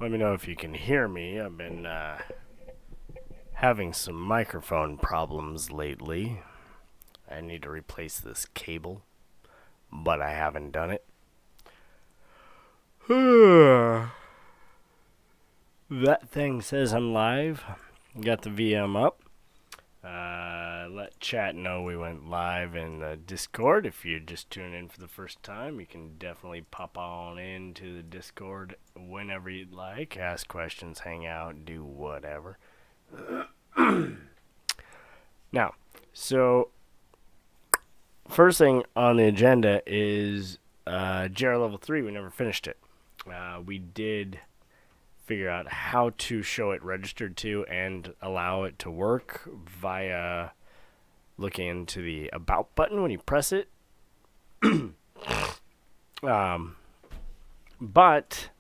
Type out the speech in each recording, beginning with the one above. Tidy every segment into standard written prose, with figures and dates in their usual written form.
Let me know if you can hear me. I've been having some microphone problems lately. I need to replace this cable, but I haven't done it. That thing says I'm live. Got the VM up. Let chat know we went live in the Discord. If you're just tuning in for the first time, you can definitely pop on into the Discord whenever you'd like. Ask questions, hang out, do whatever. Now, so first thing on the agenda is GRLevel3. We never finished it. We did figure out how to show it registered to and allow it to work via looking into the About button when you press it. But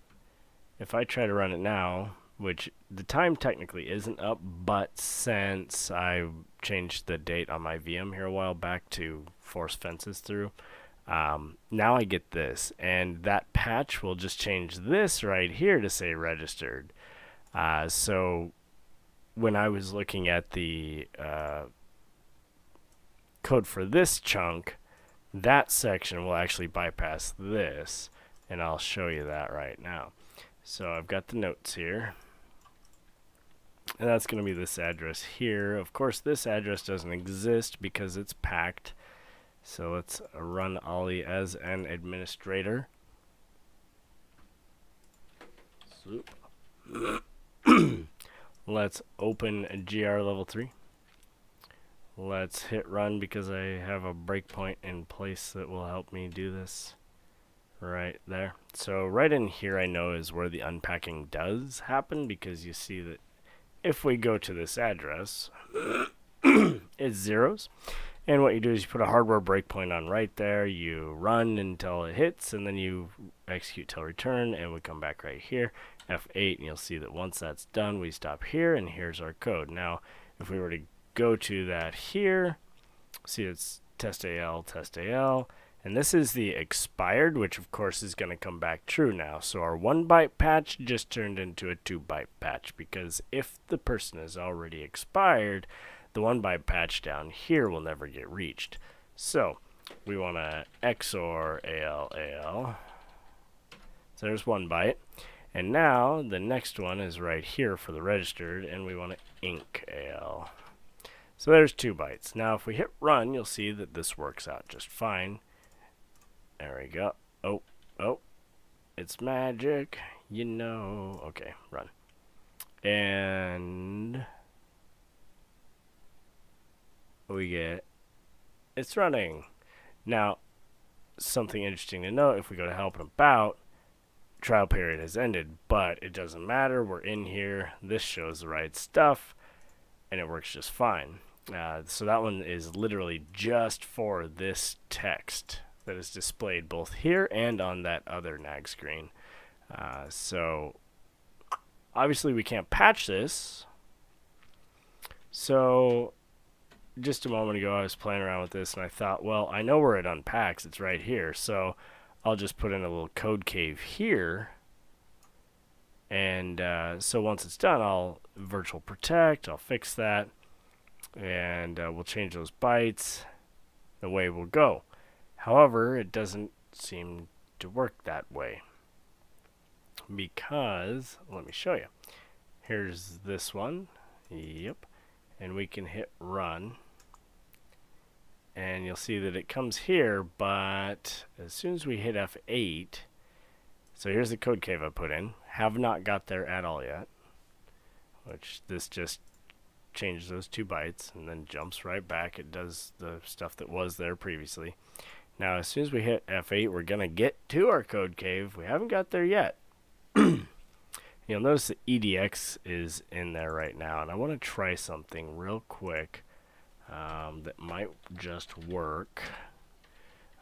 if I try to run it now, which the time technically isn't up, but since I changed the date on my VM here a while back to force fences through, now I get this, and that patch will just change this right here to say registered. So when I was looking at the code for this chunk, that section will actually bypass this, and I'll show you that right now. So I've got the notes here, and that's going to be this address here. Of course, this address doesn't exist because it's packed. So let's run Ollie as an administrator. Let's open GRLevel3. Let's hit run because I have a breakpoint in place that will help me do this right there. So right in here I know is where the unpacking does happen, because you see that if we go to this address, it's zeros. And what you do is you put a hardware breakpoint on right there, you run until it hits, and then you execute till return, and we come back right here, F8, and you'll see that once that's done, we stop here, and here's our code. Now, if we were to go to that here, see it's test AL, and this is the expired, which of course is going to come back true now. So our 1 byte patch just turned into a 2 byte patch, because if the person is already expired, the 1 byte patch down here will never get reached. So we want to XOR AL. So there's 1 byte. And now the next one is right here for the registered, and we want to INC AL. So there's 2 bytes. Now if we hit run, you'll see that this works out just fine. There we go. Oh, it's magic, you know. Okay, run. And we get it's running. Now, something interesting to note, if we go to help and about, trial period has ended, but it doesn't matter. We're in here. This shows the right stuff, and it works just fine. So that one is literally just for this text that is displayed both here and on that other nag screen. So obviously we can't patch this. So just a moment ago I was playing around with this, and I thought, well, I know where it unpacks. It's right here. So I'll just put in a little code cave here. And so once it's done, I'll virtual protect. I'll fix that. And we'll change those bytes. The way we'll go. However, it doesn't seem to work that way, because, let me show you. Here's this one. Yep. And we can hit run. And you'll see that it comes here, but as soon as we hit F8, so here's the code cave I put in. Have not got there at all yet, which this just changes those 2 bytes and then jumps right back. It does the stuff that was there previously. Now, as soon as we hit F8, we're going to get to our code cave. We haven't got there yet. You'll notice the EDX is in there right now, and I want to try something real quick that might just work.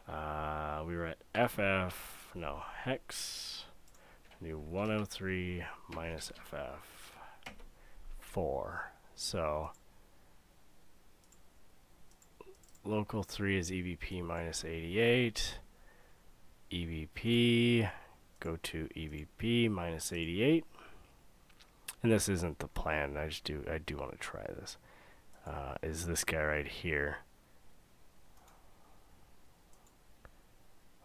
We were at hex, do 103 minus FF4. So local 3 is EVP minus 88. EVP, go to EVP minus 88. and this isn't the plan, I do want to try this, is this guy right here,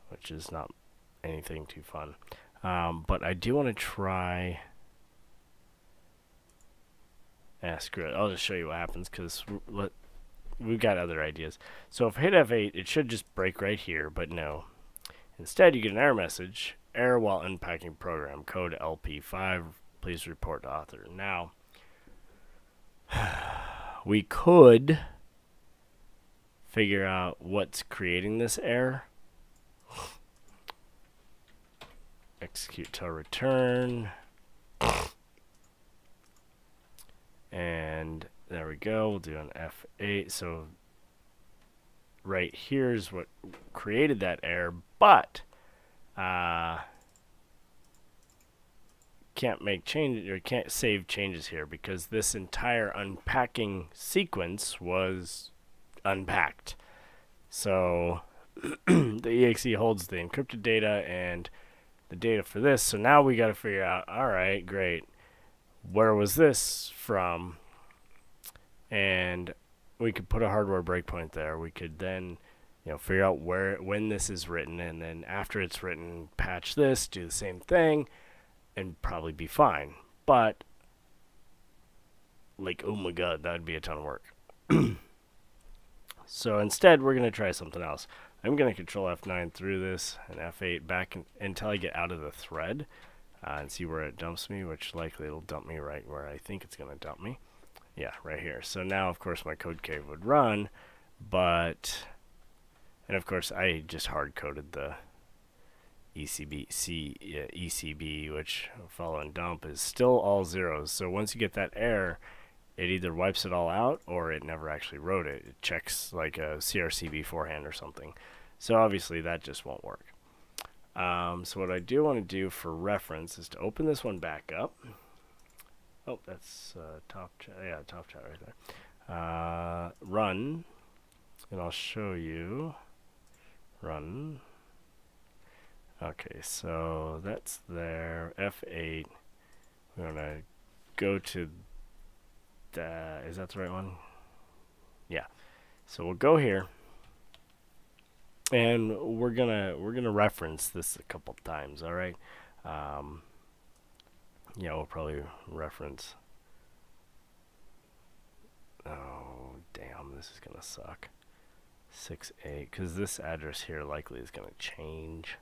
which is not anything too fun. But I do want to try, screw it, I'll just show you what happens, because we've got other ideas. So if I hit F8, it should just break right here, but no. Instead, you get an error message, error while unpacking program, code LP5, please report to author. Now, we could figure out what's creating this error. Execute till return. And there we go, we'll do an F8. So right here's what created that error, but can't make changes or can't save changes here because this entire unpacking sequence was unpacked. So the exe holds the encrypted data and the data for this. So now we got to figure out, all right, great, where was this from? And we could put a hardware breakpoint there. We could then, figure out when this is written, and then after it's written, patch this, do the same thing, and probably be fine. But like, oh my god, that'd be a ton of work. So instead, we're gonna try something else. I'm gonna control F9 through this and F8 back until I get out of the thread and see where it dumps me, which likely it'll dump me right where I think it's gonna dump me. Yeah, right here. So now, of course, my code cave would run, but, and of course, I just hard-coded the ECB, which follow and dump is still all zeros. So once you get that error, it either wipes it all out or it never actually wrote it. It checks like a CRC beforehand or something. So obviously that just won't work. So what I do want to do for reference is to open this one back up. Oh, that's top chat. Yeah, top chat right there. Run, and I'll show you. Run. Okay, so that's there. F8. We're gonna go to the. Is that the right one? Yeah. So we'll go here, and we're gonna reference this a couple times. All right. Yeah, we'll probably reference. Oh, damn, this is gonna suck. 6.8, because this address here likely is gonna change.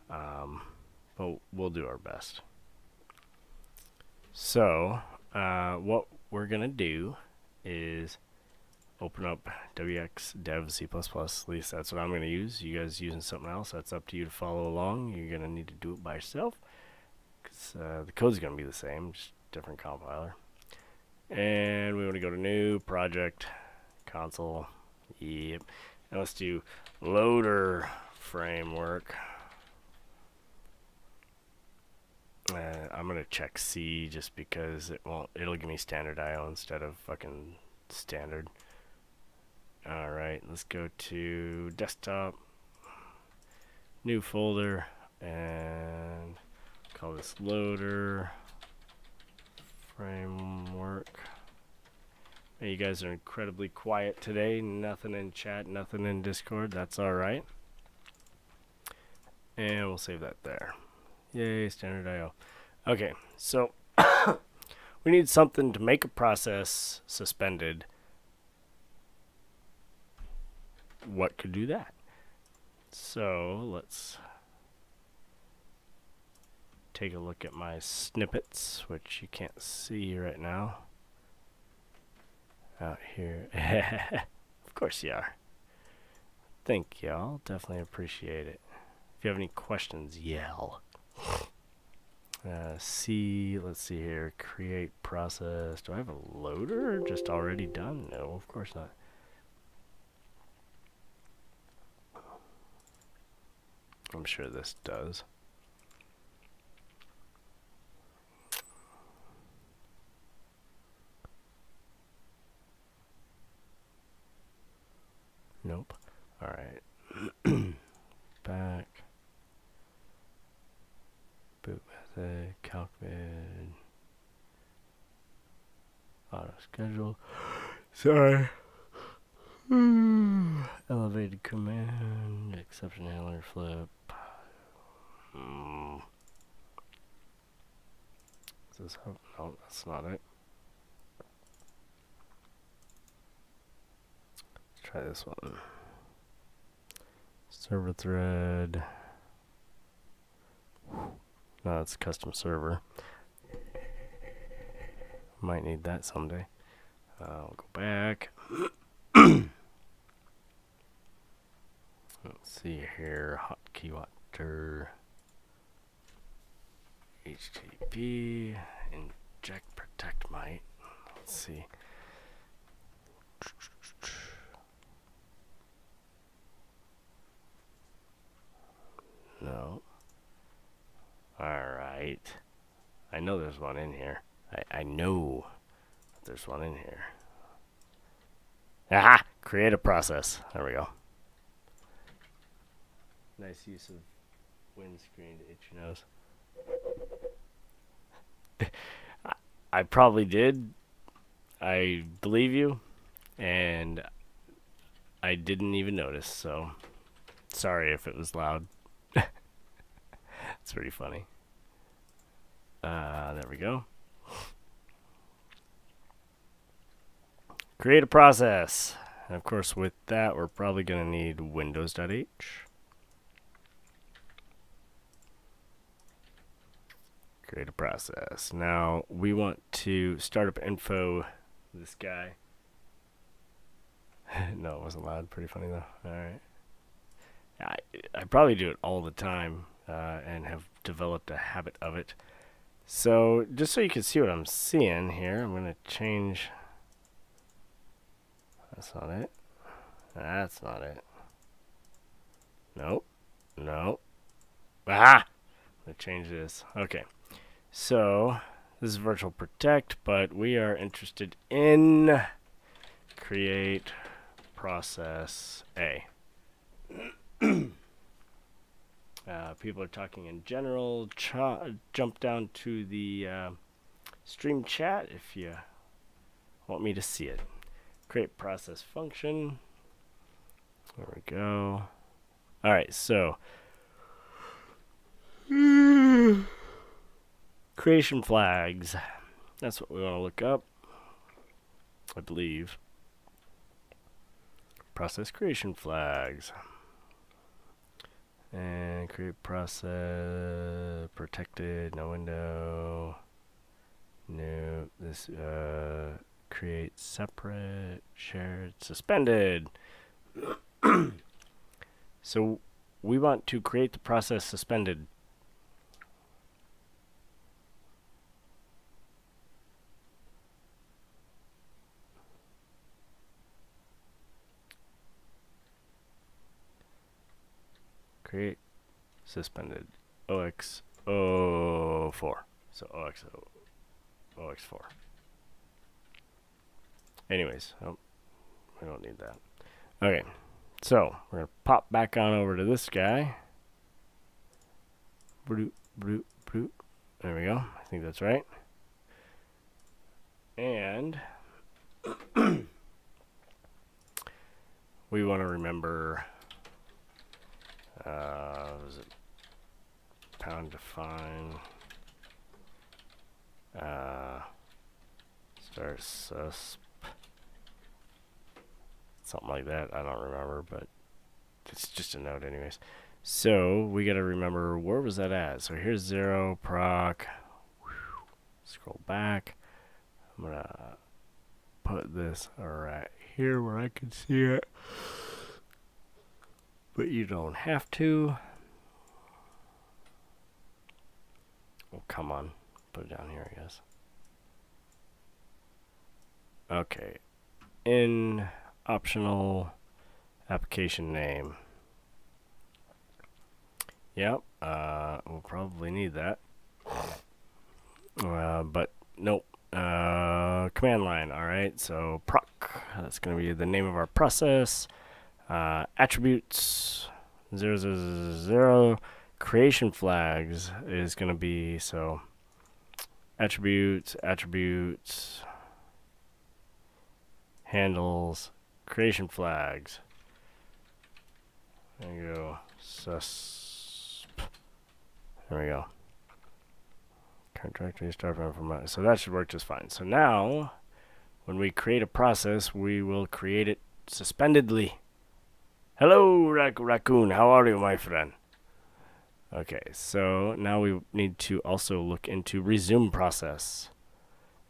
But we'll do our best. So, what we're gonna do is open up WX Dev C++. At least that's what I'm gonna use. You guys using something else, that's up to you to follow along. You're gonna need to do it by yourself. The code's going to be the same, just different compiler. And we want to go to new project console. Yep. And let's do loader framework. I'm going to check C just because it'll give me standard IO instead of fucking standard. Alright, let's go to desktop, new folder, and call this loader framework. Hey, you guys are incredibly quiet today. Nothing in chat, nothing in Discord. That's alright. And we'll save that there. Yay, standard IO. Okay, so we need something to make a process suspended. What could do that? So let's take a look at my snippets, which you can't see right now. Out here. Of course you are. Thank y'all. Definitely appreciate it. If you have any questions, yell. Let's see here. Create process. Do I have a loader just already done? No, of course not. I'm sure this does. Nope. Alright. Back. Boot method. Calc method. Auto schedule. Sorry. Elevated command. Exception handler flip. Is this how? No, that's not it. Let's try this one. Server thread. No, it's custom server. Might need that someday. I'll go back. Let's see here. Hotkey water. HTTP. Inject protect might. Let's see. No. Alright. I know there's one in here. I know there's one in here. Aha! Create a process. There we go. Nice use of windscreen to itch your nose. I probably did. I believe you. And I didn't even notice, so sorry if it was loud. It's pretty funny. There we go. Create a process. And of course, with that, we're probably going to need windows.h. Create a process. Now, we want to startup info this guy. No, it wasn't loud. Pretty funny, though. Alright. I probably do it all the time and have developed a habit of it. So, just so you can see what I'm seeing here, I'm going to change... That's not it. That's not it. Nope. Nope. Ah! I'm going to change this. Okay. So, this is virtual protect, but we are interested in create process A. People are talking in general. Jump down to the stream chat if you want me to see it. Create process function. There we go. Alright, so creation flags. That's what we want to look up, I believe. Process creation flags. And create process protected, no window. No, this create separate, shared, suspended. So we want to create the process suspended. Create suspended OX04. So OX4. Anyways, oh, we don't need that. Okay, so we're going to pop back on over to this guy. There we go. I think that's right. And we want to remember... was it pound define start susp something like that. I don't remember, but it's just a note anyways. So we got to remember where was that at. So here's 0 proc. Scroll back. I'm gonna put this right here where I can see it. But you don't have to. Oh, come on. Put it down here, I guess. Okay. In optional application name. Yep. We'll probably need that. But nope. Command line. Alright. So proc. That's going to be the name of our process. Attributes 000. Creation flags is going to be so attributes handles, creation flags. There you go. There we go. Current directory start from. So that should work just fine. So now, when we create a process, we will create it suspendedly. Hello, raccoon. How are you, my friend? Okay, so now we need to also look into resume process.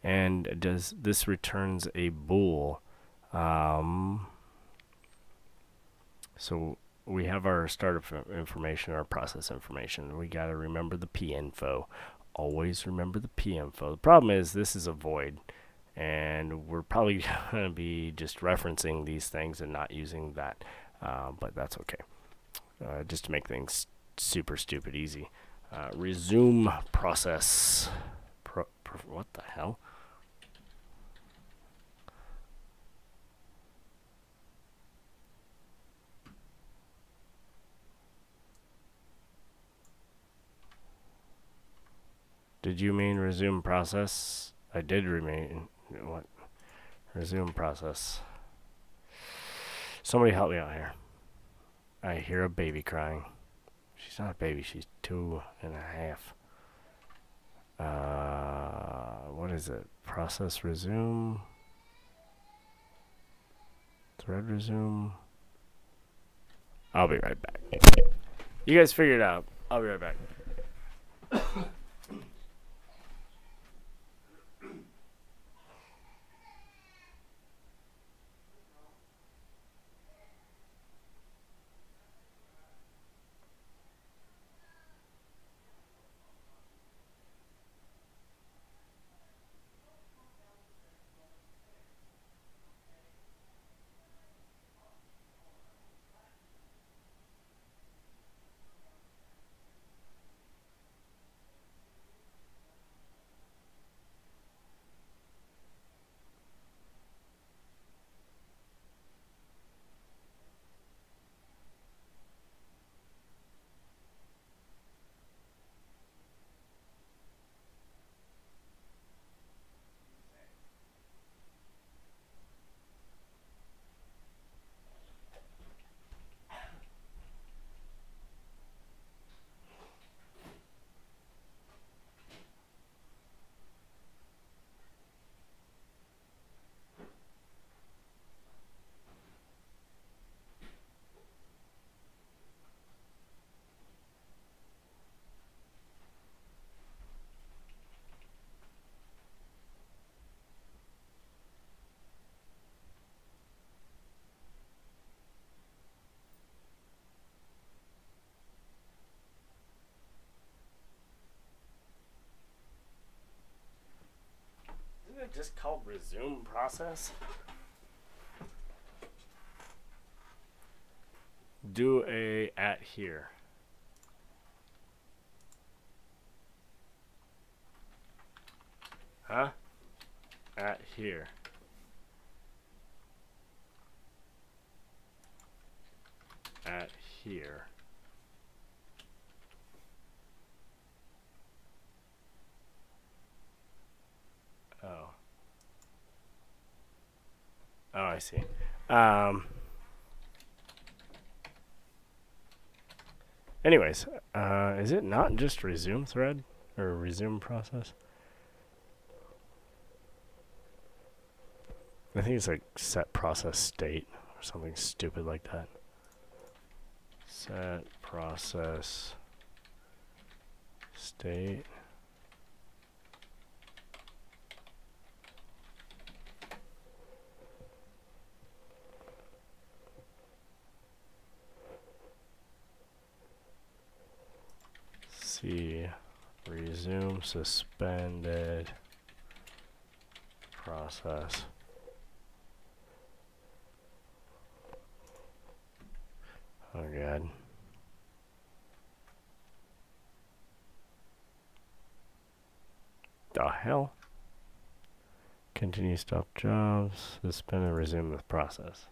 And does this returns a bool? So we have our startup information, our process information. We got to remember the p info. Always remember the p info. The problem is this is a void, and we're probably going to be just referencing these things and not using that, but that's okay. Just to make things super stupid easy. Resume process. What the hell? Did you mean resume process? I did remain. What? Resume process. Somebody help me out here. I hear a baby crying. She's not a baby, she's 2.5. What is it? Process resume. Thread resume. I'll be right back. You guys figure it out. I'll be right back. Isn't it just called resume process? Do a at here. Huh? At here. At here. Oh. Oh, I see. Anyways, is it not just resume thread or resume process? I think it's like set process state or something stupid like that. Set process state. See, resume suspended process. Oh god. The hell? Continue stop jobs, suspend and resume the process.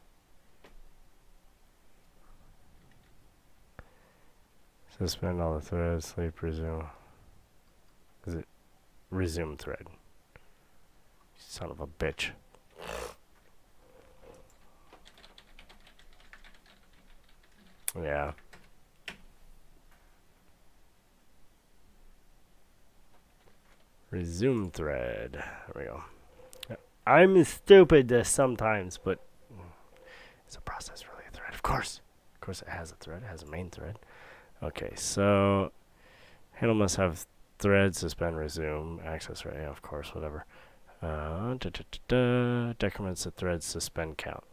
Suspend all the threads, sleep, resume. Is it resume thread? Son of a bitch. Yeah. Resume thread. There we go. I'm stupid sometimes, but is a process really a thread? Of course. Of course it has a thread. It has a main thread. Okay, so handle must have thread, suspend, resume, access, right? Yeah, of course, whatever. Decrements the thread, suspend count.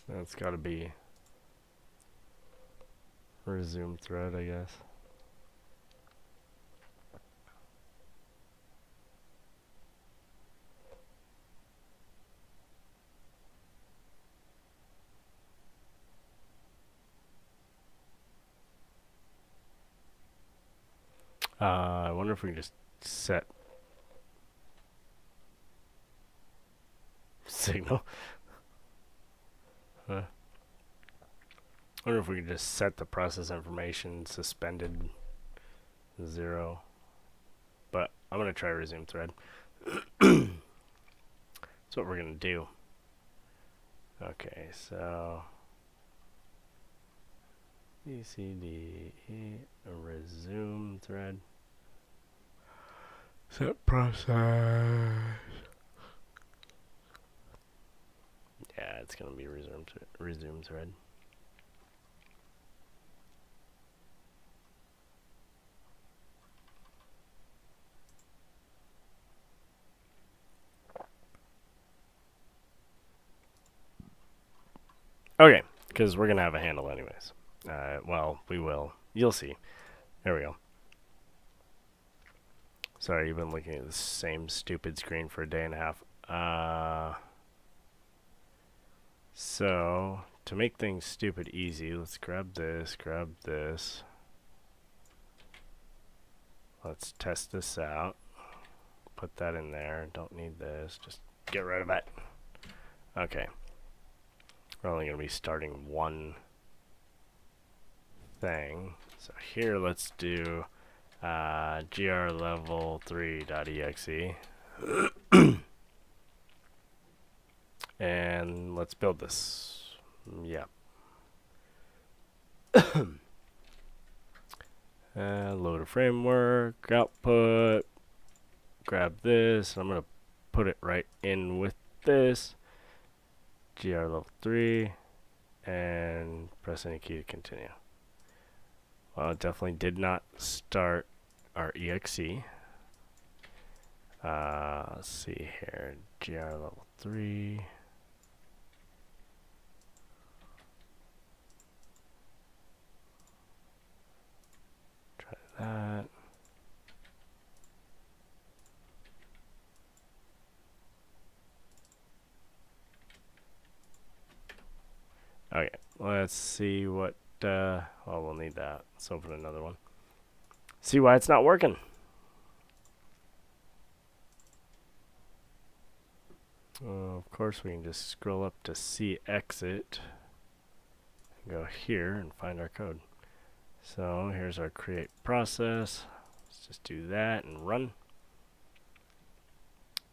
That's got to be resume thread, I guess. I wonder if we can just set signal. I wonder if we could just set the process information suspended 0. But I'm going to try resume thread. That's what we're going to do. Okay, so BCD resume thread. Set process. Yeah, it's going to be resume thread. Okay, because we're going to have a handle anyways. Well, we will. You'll see. There we go. Sorry, you've been looking at the same stupid screen for a day and a half. So, to make things stupid easy, let's grab this, Let's test this out. Put that in there. Don't need this. Just get rid of it. Okay. We're only going to be starting one thing. So here, let's do GRLevel3.exe. And let's build this. Yep. Load a framework, output, grab this. I'm going to put it right in with this. GRLevel3, and press any key to continue. Well, it definitely did not start our exe. Let's see here, GRLevel3. Try that. Okay, let's see what, well, we'll need that. Let's open another one. See why it's not working. Of course, we can just scroll up to see exit. Go here and find our code. So here's our create process. Let's just do that and run.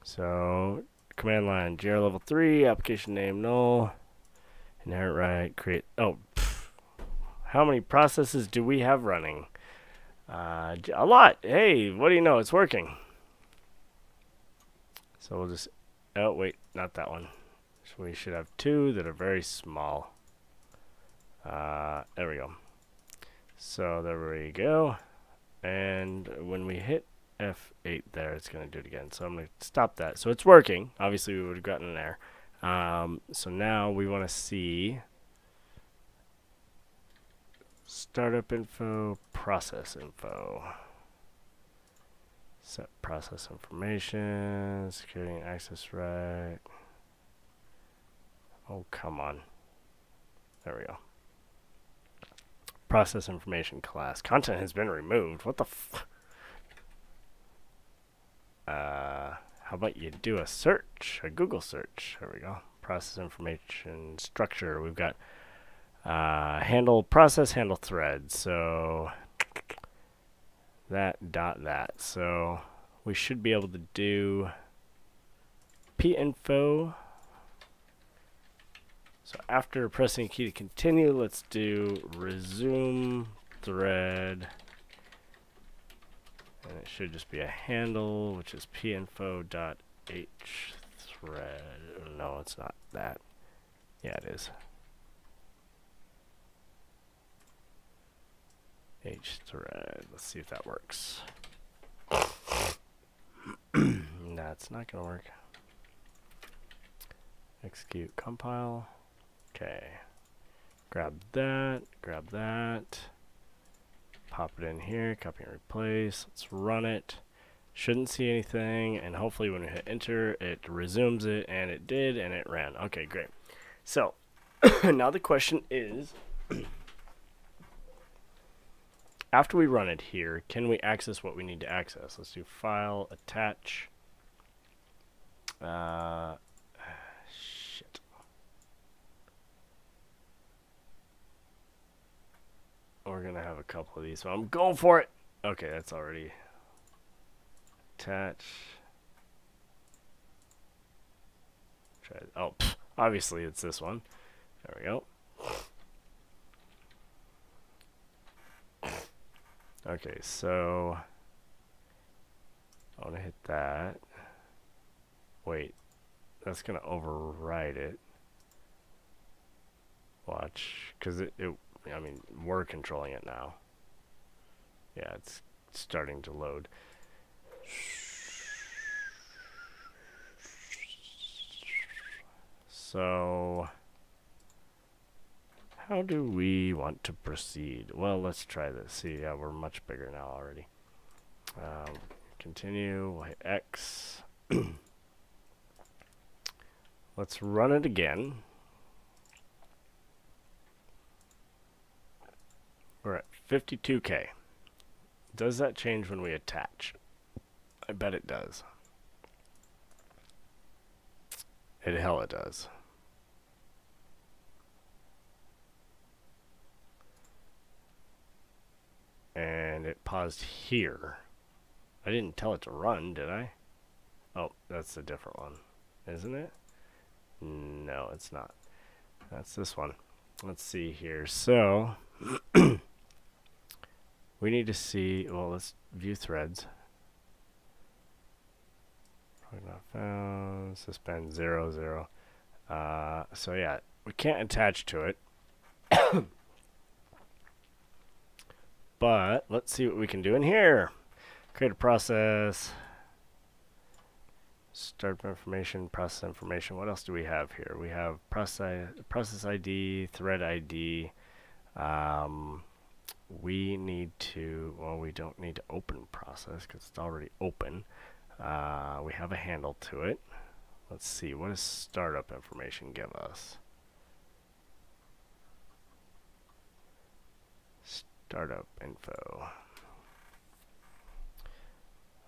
So command line GRLevel3, application name null, inherit right, create. Oh, how many processes do we have running? A lot. Hey, what do you know? It's working. So we'll just, oh wait, not that one. So we should have 2 that are very small. There we go. So there we go. And when we hit F8 there, it's going to do it again. So I'm going to stop that. So it's working. Obviously, we would have gotten an error. So now we want to see startup info, process info. Set process information, security and access right. Oh, come on. There we go. Process information class. Content has been removed. What the f... how about you do a search, a Google search? There we go. Process information structure. We've got handle process, handle thread. So that. So we should be able to do pinfo. So after pressing key to continue, let's do resume thread. And it should just be a handle, which is pinfo.hthread. No, it's not that. Yeah, it is. hthread. Let's see if that works. Nah, it's not going to work. Execute, compile. Okay. Grab that. Pop it in here, copy and replace. Let's run it. Shouldn't see anything, and hopefully when we hit enter, it resumes it, and it did, and it ran. Okay, great. So, now the question is, after we run it here, can we access what we need to access? Let's do file, attach. Shit. We're going to have a couple of these, so I'm going for it. Okay, that's already attach. Try it. Oh, obviously it's this one. There we go. Okay, so I want to hit that. Wait, that's going to override it. Watch, because I mean, we're controlling it now. Yeah, it's starting to load. So, how do we want to proceed? Well, let's try this. See, yeah, we're much bigger now already. Continue, we'll hit X. Let's run it again. We're at 52K. Does that change when we attach? I bet it does. Hell, it does. And it paused here. I didn't tell it to run, did I? Oh, that's a different one, isn't it? No, it's not. That's this one. Let's see here. So, we need to see, well, let's view threads. Probably not found. Suspend 0, 0. So yeah, we can't attach to it. But let's see what we can do in here. Create a process. Start information, process information. What else do we have here? We have process ID, thread ID. We need to, well, we don't need to open process because it's already open. We have a handle to it. Let's see, what does startup information give us? Startup info.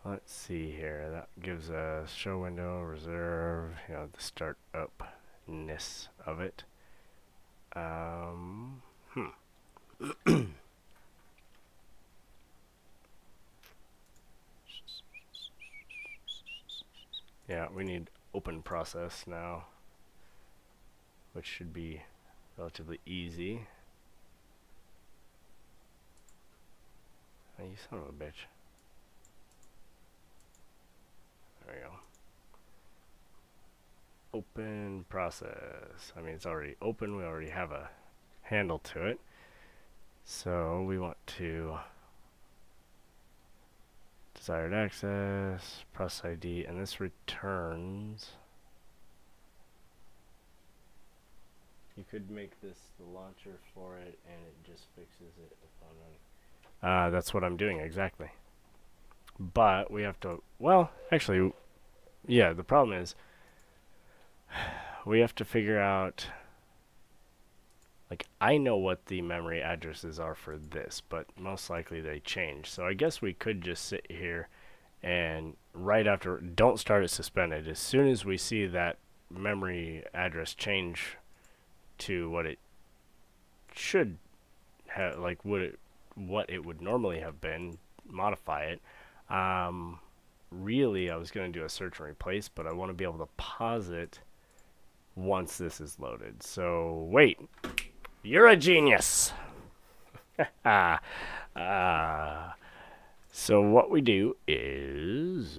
Let's see here. That gives us show window, reserve, you know, the startup-ness of it. Yeah, we need open process now, which should be relatively easy. Oh, you son of a bitch. There we go. Open process. I mean, it's already open. We already have a handle to it. So we want to desired access, process ID, and this returns. You could make this the launcher for it, and it just fixes it upon running. That's what I'm doing exactly. But we have to, well, actually, yeah, the problem is we have to figure out like, I know what the memory addresses are for this, but most likely they change. So I guess we could just sit here and right after, don't start it suspended. As soon as we see that memory address change to what it should have, like what it would normally have been, modify it. Really, I was going to do a search and replace, but I want to be able to pause it once this is loaded. So wait, you're a genius. So what we do is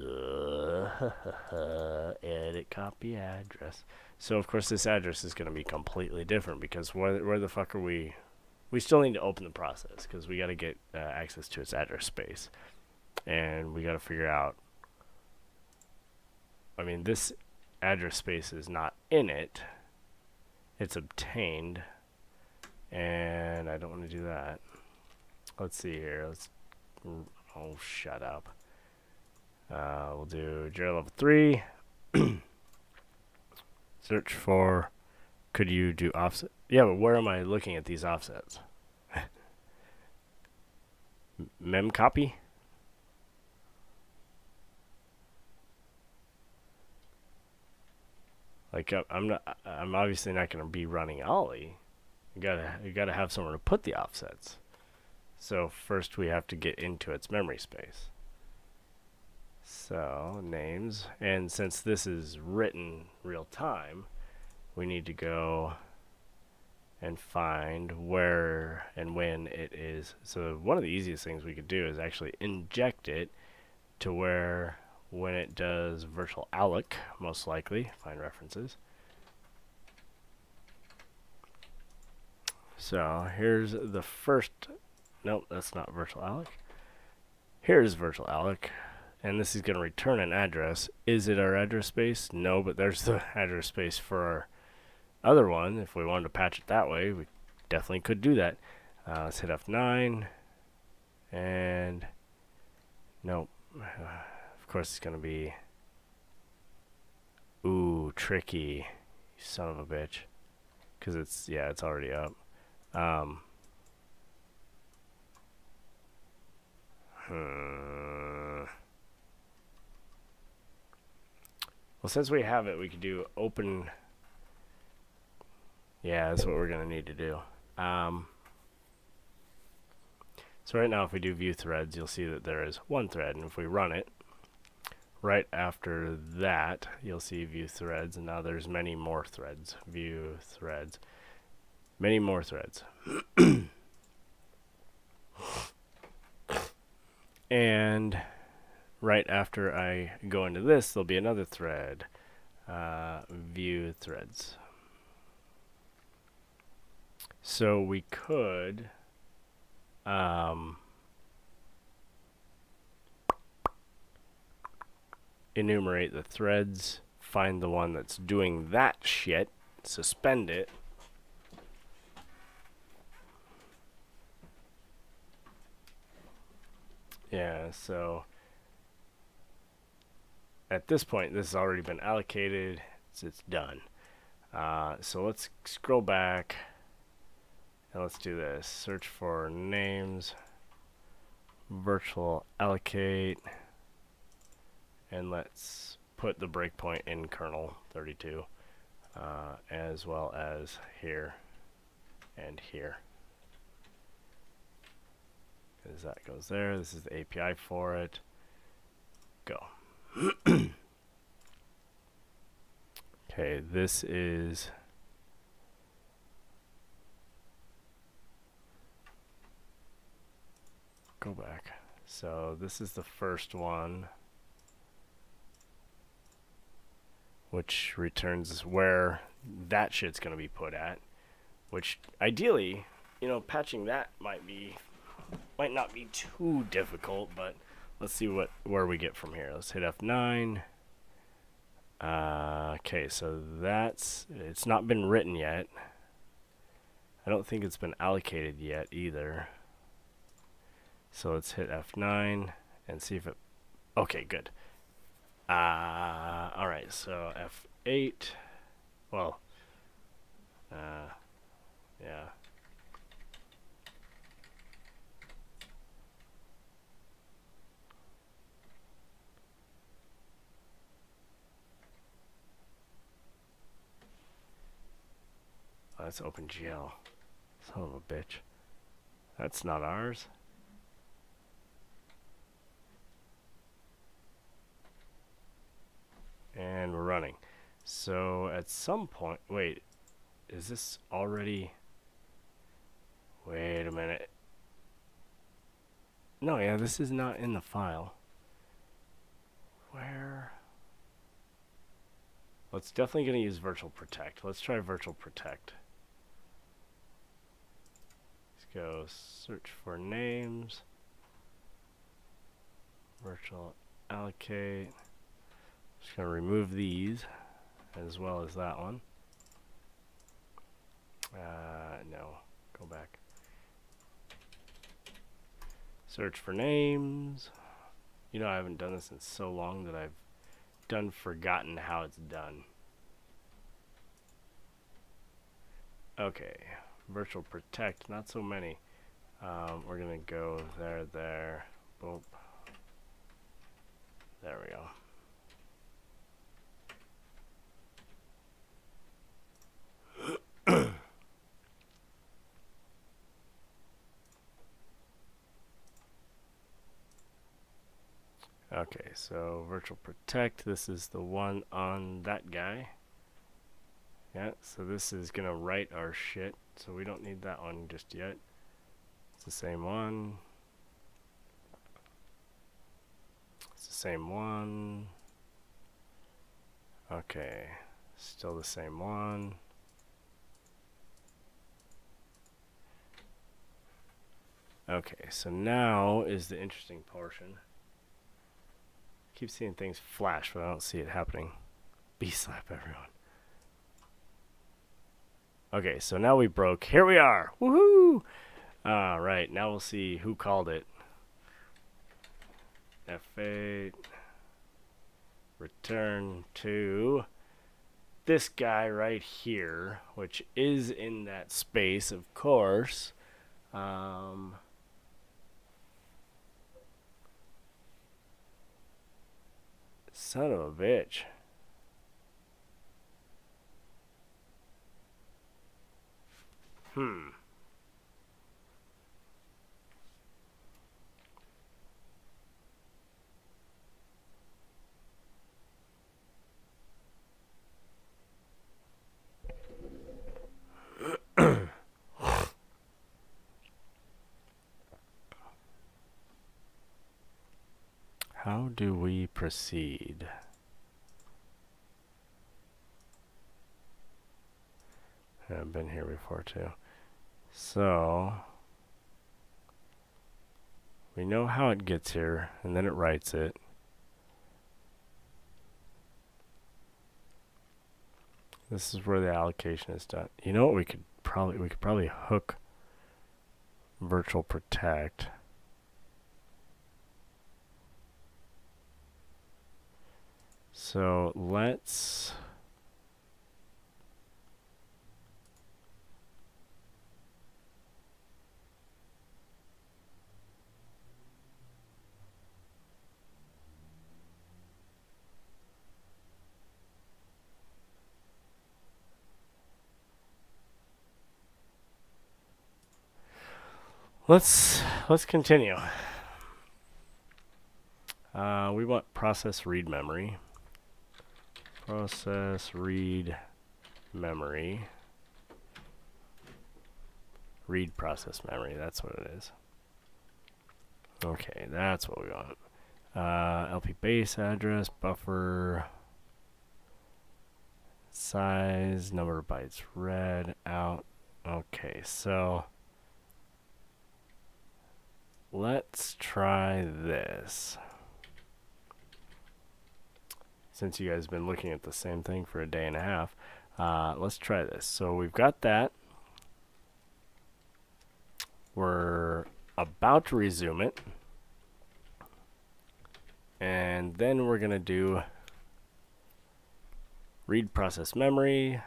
edit copy address. So of course this address is going to be completely different because where the fuck are we? We still need to open the process because we got to get access to its address space, and we got to figure out. I mean, this address space is not in it. It's obtained, and I don't want to do that. Let's see here. Oh, shut up. We'll do GRLevel3. Search for. Could you do offset? Yeah, but where am I looking at these offsets? Mem copy? Like I'm obviously not going to be running Ollie. You gotta have somewhere to put the offsets. So first we have to get into its memory space. So names, and since this is written real time, we need to go and find where and when it is. So one of the easiest things we could do is actually inject it to where when it does virtual alloc, most likely, find references. So here's the first, nope, that's not virtual alloc. Here's virtual alloc, and this is going to return an address. Is it our address space? No, but there's the address space for our other one. If we wanted to patch it that way, we definitely could do that. Let's hit F9, and nope. Of course it's gonna be, ooh, tricky, you son of a bitch, because it's, yeah, it's already up. Well, since we have it, we could do open. Yeah, that's what we're gonna need to do. So right now, if we do view threads, you'll see that there is one thread, and if we run it, right after that, you'll see view threads, and now there's many more threads. View threads, many more threads. And right after I go into this, there'll be another thread. View threads. So we could enumerate the threads, find the one that's doing that shit, suspend it, yeah, so at this point this has already been allocated, it's done. So let's scroll back and let's do this. Search for names, virtual allocate, and let's put the breakpoint in kernel 32, as well as here and here. As that goes there, this is the API for it. Go. Okay, this is go back. So this is the first one, which returns where that shit's gonna be put at, which ideally, you know, patching that might not be too difficult, but let's see where we get from here. Let's hit F9. Okay, so it's not been written yet. I don't think it's been allocated yet either. So let's hit F9 and see if it, okay, good. Alright, so F8, well, yeah, Yeah. Oh, that's OpenGL. Son of a bitch. That's not ours. And we're running. So at some point, wait, is this already? Wait a minute. No, yeah, this is not in the file. Where? Well, it's definitely going to use virtual protect. Let's try virtual protect. Let's go search for names. Virtual allocate. Just going to remove these as well as that one. No, go back. Search for names. You know, I haven't done this in so long that I've forgotten how it's done. Okay, virtual protect, not so many. We're gonna go there, boom. There we go. Okay, so virtual protect, this is the one on that guy. Yeah, so this is gonna write our shit, so we don't need that one just yet. It's the same one. It's the same one. Okay, still the same one. Okay, so now is the interesting portion. I keep seeing things flash, but I don't see it happening. B-slap everyone. Okay, so now we broke. Here we are. Woohoo! Right, now we'll see who called it. F8. Return to this guy right here, which is in that space, of course. Son of a bitch. How do we proceed? I've been here before too. So we know how it gets here, and then it writes it. This is where the allocation is done. You know what we could probably hook virtual protect. So let's continue. We want process read memory. Process read memory. Read process memory, that's what it is. Okay, that's what we want. LP base address, buffer, size, number of bytes read, out. Okay, so let's try this. Since you guys have been looking at the same thing for a day and a half, let's try this. So we've got that. We're about to resume it. And then we're going to do read process memory.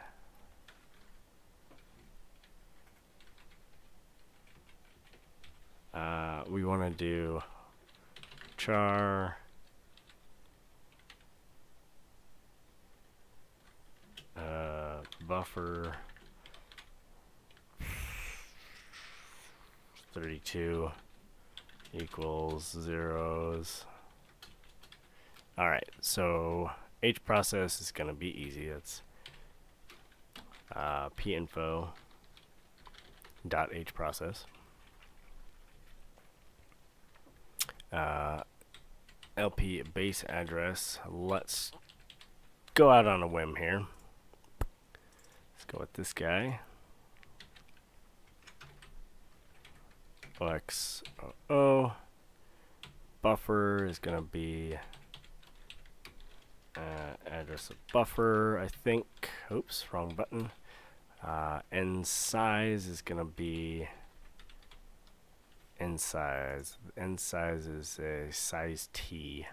we want to do char buffer 32 equals zeros. Alright, so H process is going to be easy. That's pinfo dot H process. LP base address. Let's go out on a whim here. Let's go with this guy. OXOO. Buffer is going to be address of buffer, I think. Oops, wrong button. N size is going to be N size. N size is a size T.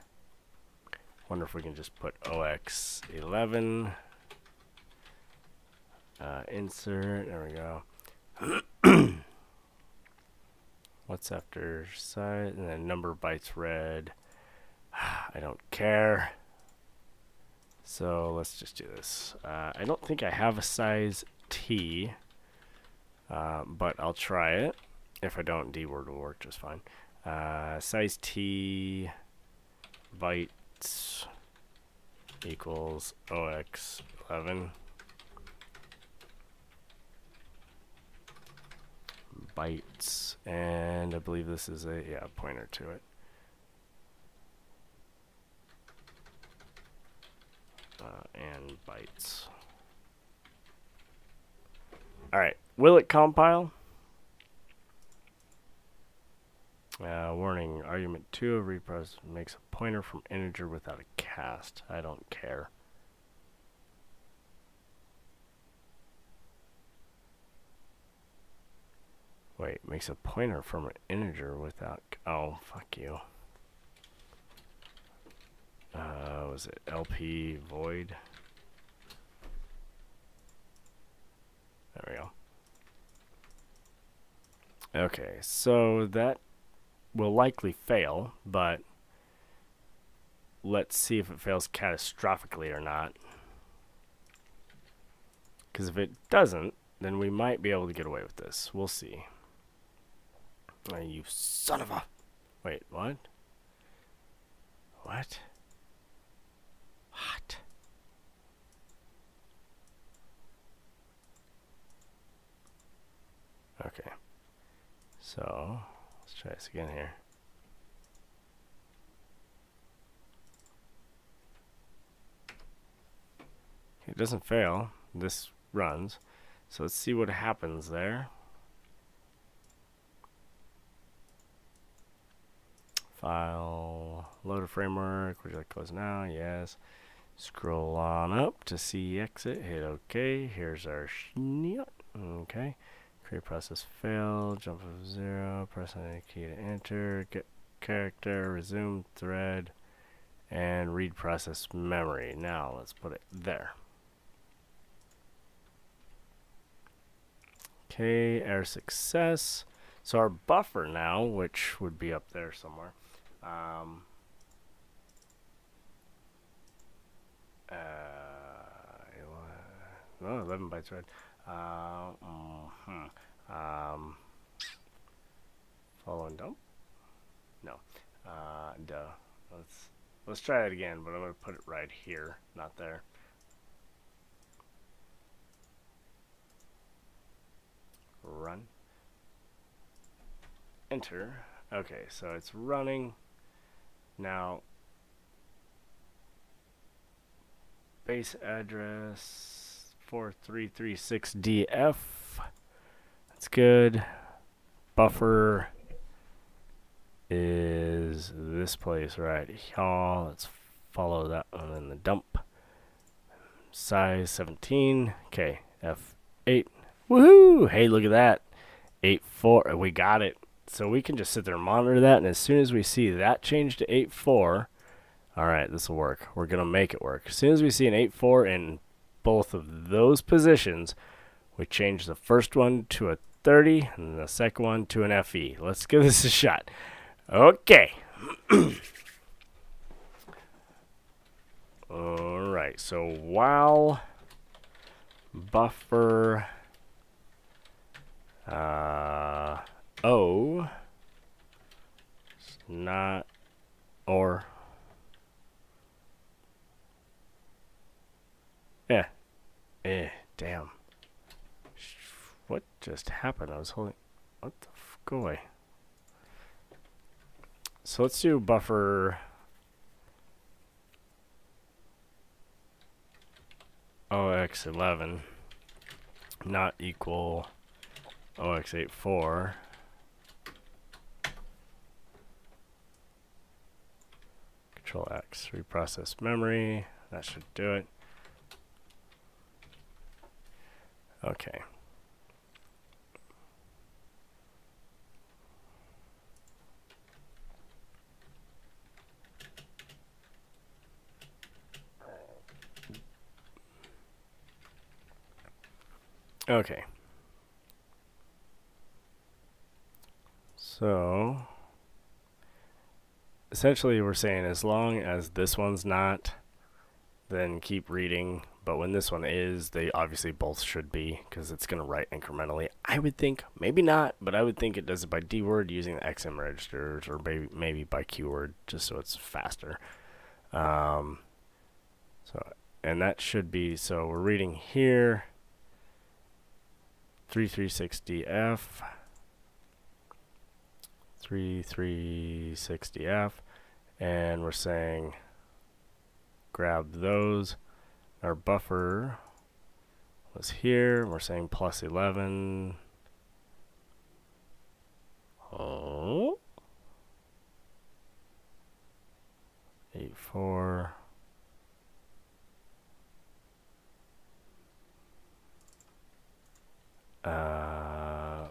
Wonder if we can just put OX11. Insert. There we go. What's after size? And then number of bytes read. I don't care. So let's just do this. I don't think I have a size T, but I'll try it. If I don't, D word will work just fine. Size T bytes equals OX11 bytes, and I believe this is a pointer to it. And bytes. Alright, will it compile? Warning, argument 2 of reprocess makes a pointer from integer without a cast. I don't care. Wait, makes a pointer from an integer without... Oh, fuck you. Was it LP void? There we go. Okay, so that will likely fail, but let's see if it fails catastrophically or not. Because if it doesn't, then we might be able to get away with this. We'll see. Oh, you son of a... Wait, what? What? What? Okay. So, let's try this again here. It doesn't fail. This runs. So let's see what happens there. File, load a framework. Would you like to close now? Yes. Scroll on up to see exit. Hit OK. Here's our snot. Okay. Create process failed. Jump of 0. Press any key to enter. Get character. Resume thread. And read process memory. Now let's put it there. Okay. Error success. So our buffer now, which would be up there somewhere. No, 11 bytes read. Follow and dump? No. Duh. Let's try it again, but I'm gonna put it right here, not there. Run. Enter. Okay, so it's running. Now, base address 4336DF. That's good. Buffer is this place right here. Let's follow that one in the dump. Size 17. Okay, F8. Woohoo! Hey, look at that. 8.4. We got it. So we can just sit there and monitor that, and as soon as we see that change to 8.4, alright, this will work. We're going to make it work. As soon as we see an 8.4 in both of those positions, we change the first one to a 30, and the second one to an FE. Let's give this a shot. Okay. Alright, so while buffer O is not, or damn. What just happened? I was holding, what the f, go away. So let's do buffer OX11 not equal OX84. Control X, reprocess memory. That should do it. Okay. Okay. So essentially we're saying as long as this one's not, then keep reading, but when this one is, they obviously both should be, because it's going to write incrementally. I would think, maybe not, but I would think it does it by D word using the XM registers, or maybe by Q word, just so it's faster. So, and that should be, so we're reading here 3360F, 3360F, and we're saying grab those. Our buffer was here. We're saying plus 11. Oh. 84.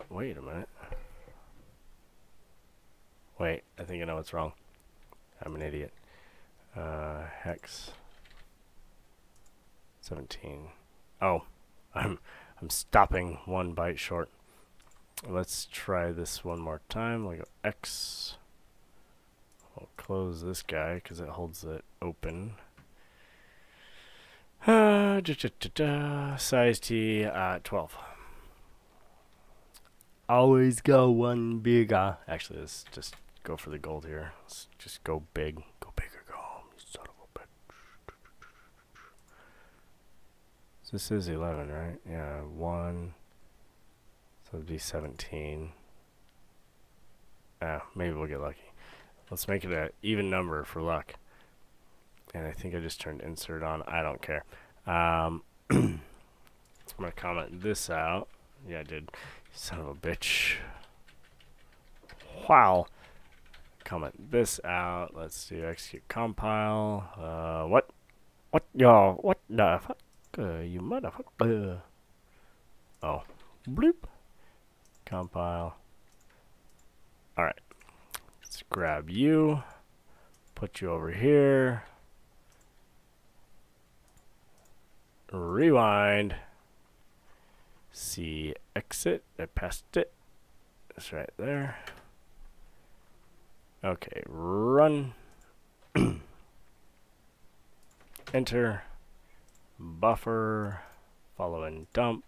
Wait a minute. Wait, I think I know what's wrong. I'm an idiot. Hex 17. Oh, I'm stopping 1 byte short. Let's try this one more time. We'll go X. We'll close this guy because it holds it open. Size T 12. Always go one bigger. Actually, let's just go for the gold here. Let's just go big. Go big or go home, you son of a bitch. So this is 11, right? Yeah, 1. So it'd be 17. Maybe we'll get lucky. Let's make it an even number for luck. And I think I just turned insert on. I don't care. I'm going to comment this out. Yeah, I did. Son of a bitch. Wow. Comment this out. Let's do execute compile. What the fuck? You motherfucker. Oh. Bloop. Compile. Alright. Let's grab you. Put you over here. Rewind. C exit. I passed it. It's right there. Okay, run. Enter. Buffer. Follow and dump.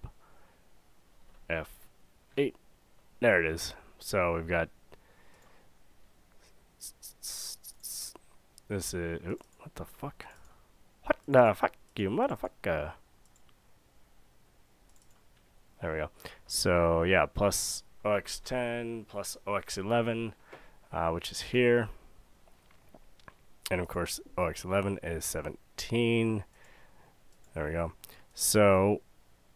F8. There it is. So we've got this is what the fuck? What the fuck, you motherfucker? There we go. So yeah, plus OX10 plus OX11, which is here, and of course OX11 is 17. There we go. So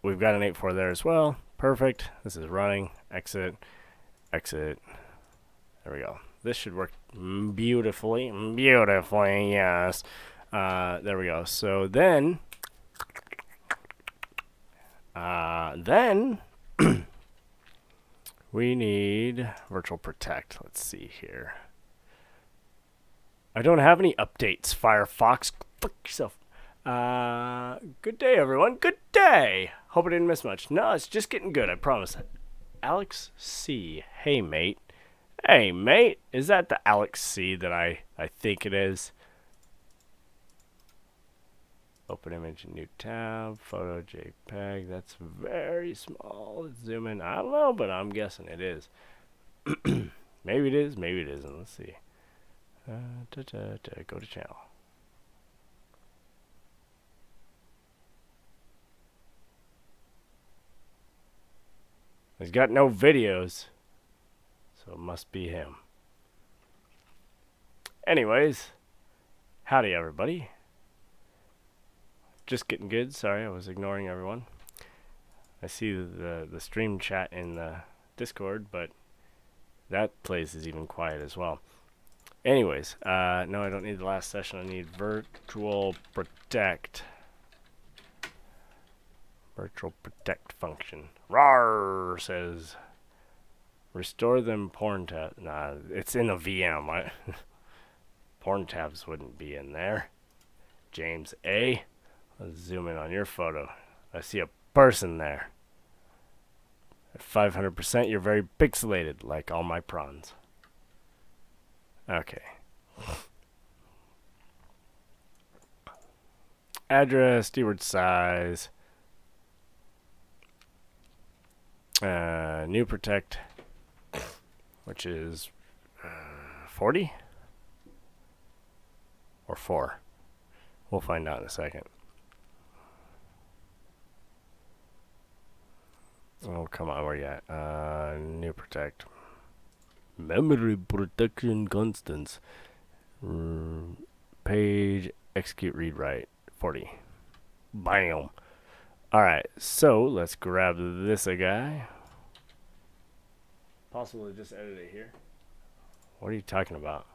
we've got an 8.4 there as well. Perfect. This is running. Exit. Exit. There we go. This should work beautifully. Beautifully, yes. There we go. So then we need virtual protect. Let's see here. I don't have any updates, Firefox. Fuck yourself. Good day, everyone. Good day. Hope I didn't miss much. No, it's just getting good. I promise it. Alex C. Hey, mate. Hey, mate. Is that the Alex C that I think it is? Open image, new tab, photo JPEG. That's very small. Let's zoom in. I don't know, but I'm guessing it is. Maybe it is, maybe it isn't. Let's see. Go to channel. He's got no videos, so it must be him. Anyways, howdy everybody. Just getting good. Sorry, I was ignoring everyone. I see the stream chat in the Discord, but that place is even quiet as well. Anyways, no, I don't need the last session. I need virtual protect. Virtual protect function. Rawr says restore them porn tab. Nah, it's in a VM. Porn tabs wouldn't be in there. James A. Let's zoom in on your photo. I see a person there. At 500%, you're very pixelated, like all my prawns. Okay. Address, keyword size. New protect, which is 40 or 4. We'll find out in a second. Oh, come on, where you at? New protect. Memory protection constants. Page, execute, read, write. 40. Bam. Alright, so let's grab this guy. Possible to just edit it here. What are you talking about?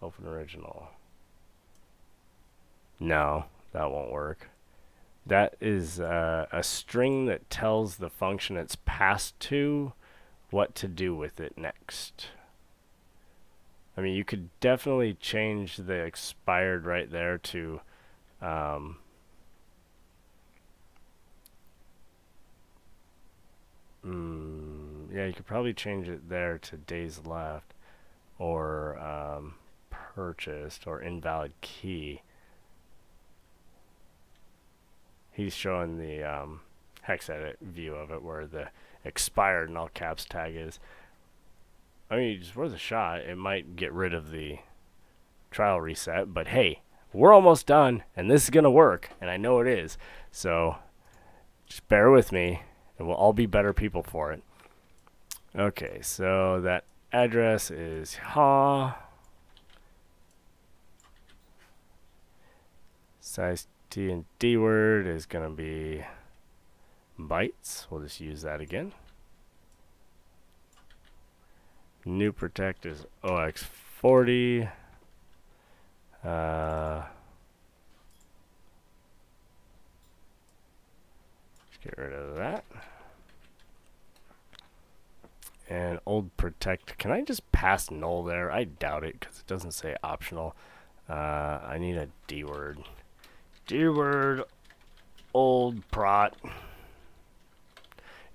Open original. No, that won't work. That is a string that tells the function it's passed to what to do with it next. I mean, you could definitely change the expired right there to yeah, you could probably change it there to days left or purchased or invalid key. He's showing the hex edit view of it where the expired in all caps tag is. I mean, it's worth a shot. It might get rid of the trial reset, but hey, we're almost done and this is gonna work, and I know it is. So just bear with me and we'll all be better people for it. Okay, so that address is size T and D word is gonna be bytes. We'll just use that again. New protect is OX40. Let's get rid of that. And old protect. Can I just pass null there? I doubt it because it doesn't say optional. I need a D word. D word old prot.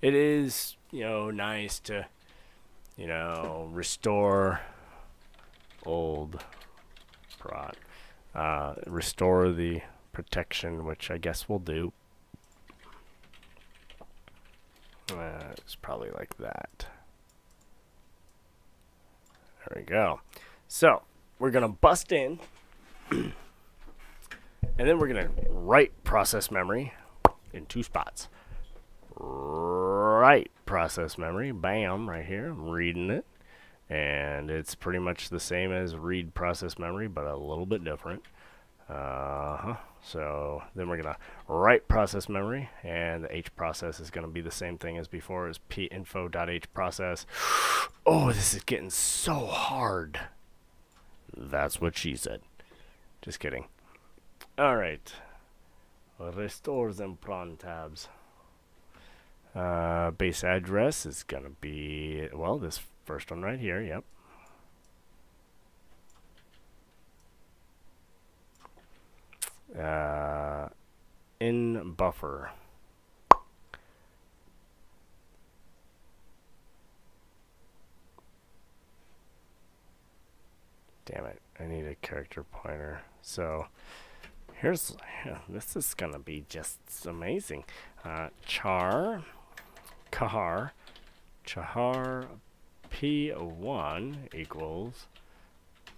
It is, you know, nice to, you know, restore old prot. Restore the protection, which I guess we'll do. It's probably like that. There we go. So we're gonna bust in and then we're gonna write process memory in 2 spots. Write process memory, bam, right here. I'm reading it, and it's pretty much the same as read process memory, but a little bit different. So then we're gonna write process memory, and the h process is gonna be the same thing as before, as pinfo.h process. Oh, this is getting so hard. That's what she said. Just kidding. All right. Restore them prawn tabs. Base address is gonna be, well, this first one right here. Yep. In buffer. Damn it, I need a character pointer. So here's, this is gonna be just amazing. Char P1 equals,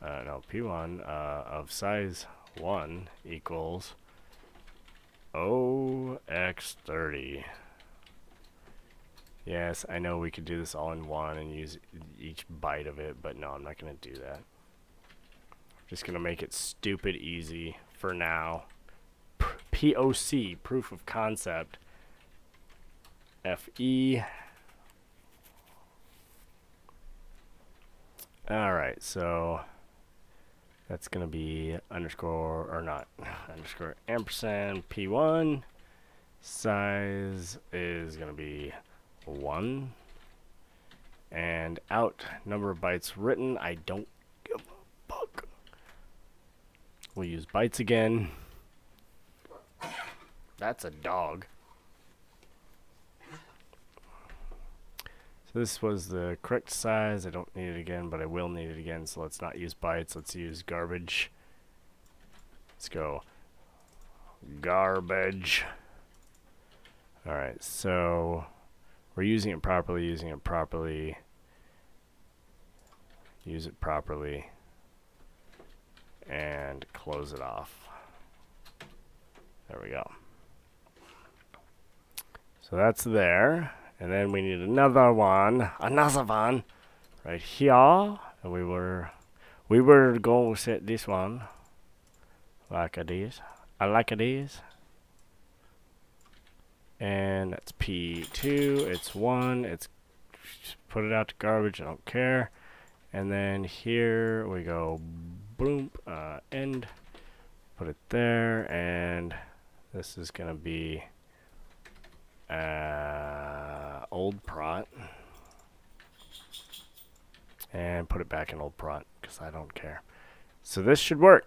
no, P1 of size 1 equals OX30. Yes, I know we could do this all in one and use each byte of it, but no, I'm not going to do that. Just going to make it stupid easy for now. POC, proof of concept. FE. Alright, so that's going to be underscore, or not, underscore ampersand P1. Size is going to be 1. And out, number of bytes written. I don't give a fuck. We'll use bytes again. That's a dog. So this was the correct size. I don't need it again, but I will need it again. So let's not use bytes. Let's use garbage. Let's go garbage. Alright, so we're using it properly, use it properly, and close it off. There we go. So that's there, and then we need another one right here, and we were going to set this one like this. I like this. And that's P2, it's 1, it's put it out to garbage, I don't care. And then here we go, boom, end, put it there, and this is gonna be old prot. And put it back in old prot, because I don't care. So this should work.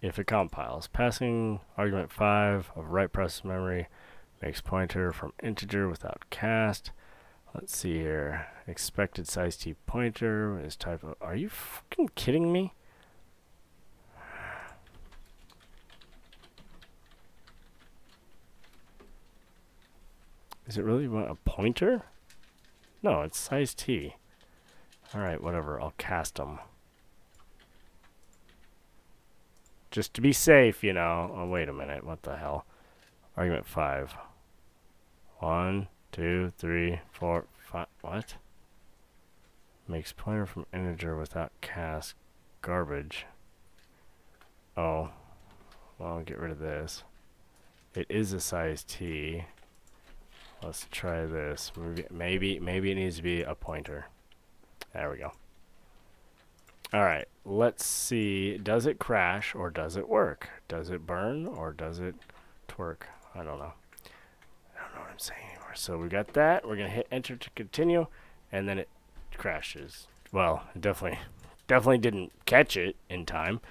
If it compiles, passing argument 5 of write process memory makes pointer from integer without cast. Let's see here. Expected size t pointer is type of. Are you fucking kidding me? Is it really a pointer? No, it's size t. Alright, whatever. I'll cast them. Just to be safe, you know. Oh, wait a minute. What the hell? Argument 5. 1, 2, 3, 4, 5. What? Makes pointer from integer without cast. Garbage. Oh. Well, I'll get rid of this. It is a size T. Let's try this. Maybe it needs to be a pointer. There we go. Alright, let's see. Does it crash or does it work? Does it burn or does it twerk? I don't know. I don't know what I'm saying anymore. So we got that. We're going to hit enter to continue, and then it crashes. Well, it definitely didn't catch it in time.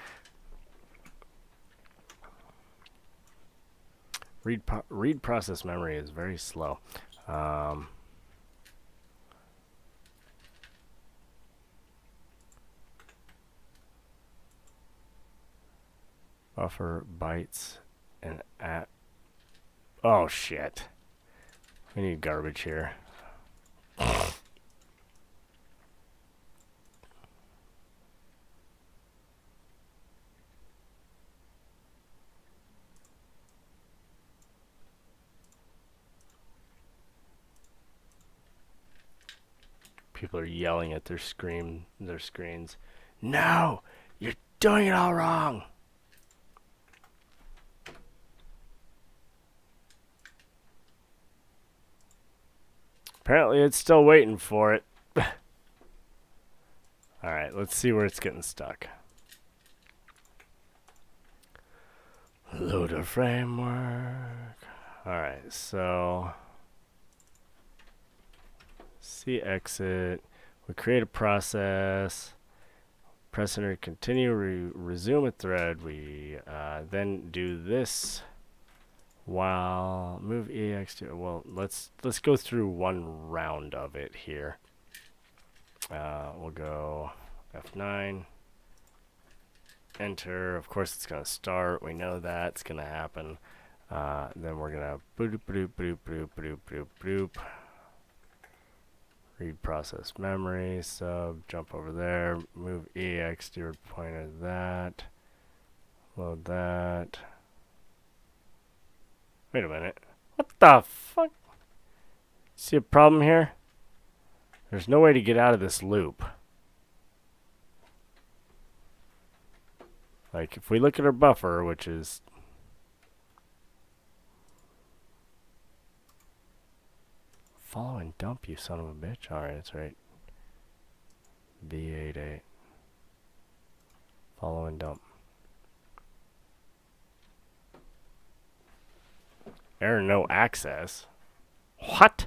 Read process memory is very slow. Buffer bytes and at. Oh shit. We need garbage here. People are yelling at their screens. No! You're doing it all wrong! Apparently it's still waiting for it. Alright, let's see where it's getting stuck. Loader framework. Alright, so C exit. We create a process. Press enter to continue. Resume a thread. We then do this while move EX to. Well, let's go through one round of it here. We'll go F9. Enter. Of course, it's going to start. We know that's going to happen. Then we're going to boop, boop, boop, boop, boop, boop, boop. Read process memory, sub, jump over there, move EX to your pointer that, load that. Wait a minute. What the fuck? See a problem here? There's no way to get out of this loop. Like, if we look at our buffer, which is follow and dump, you son of a bitch. Alright, that's right. B88. Follow and dump. Error no access. What?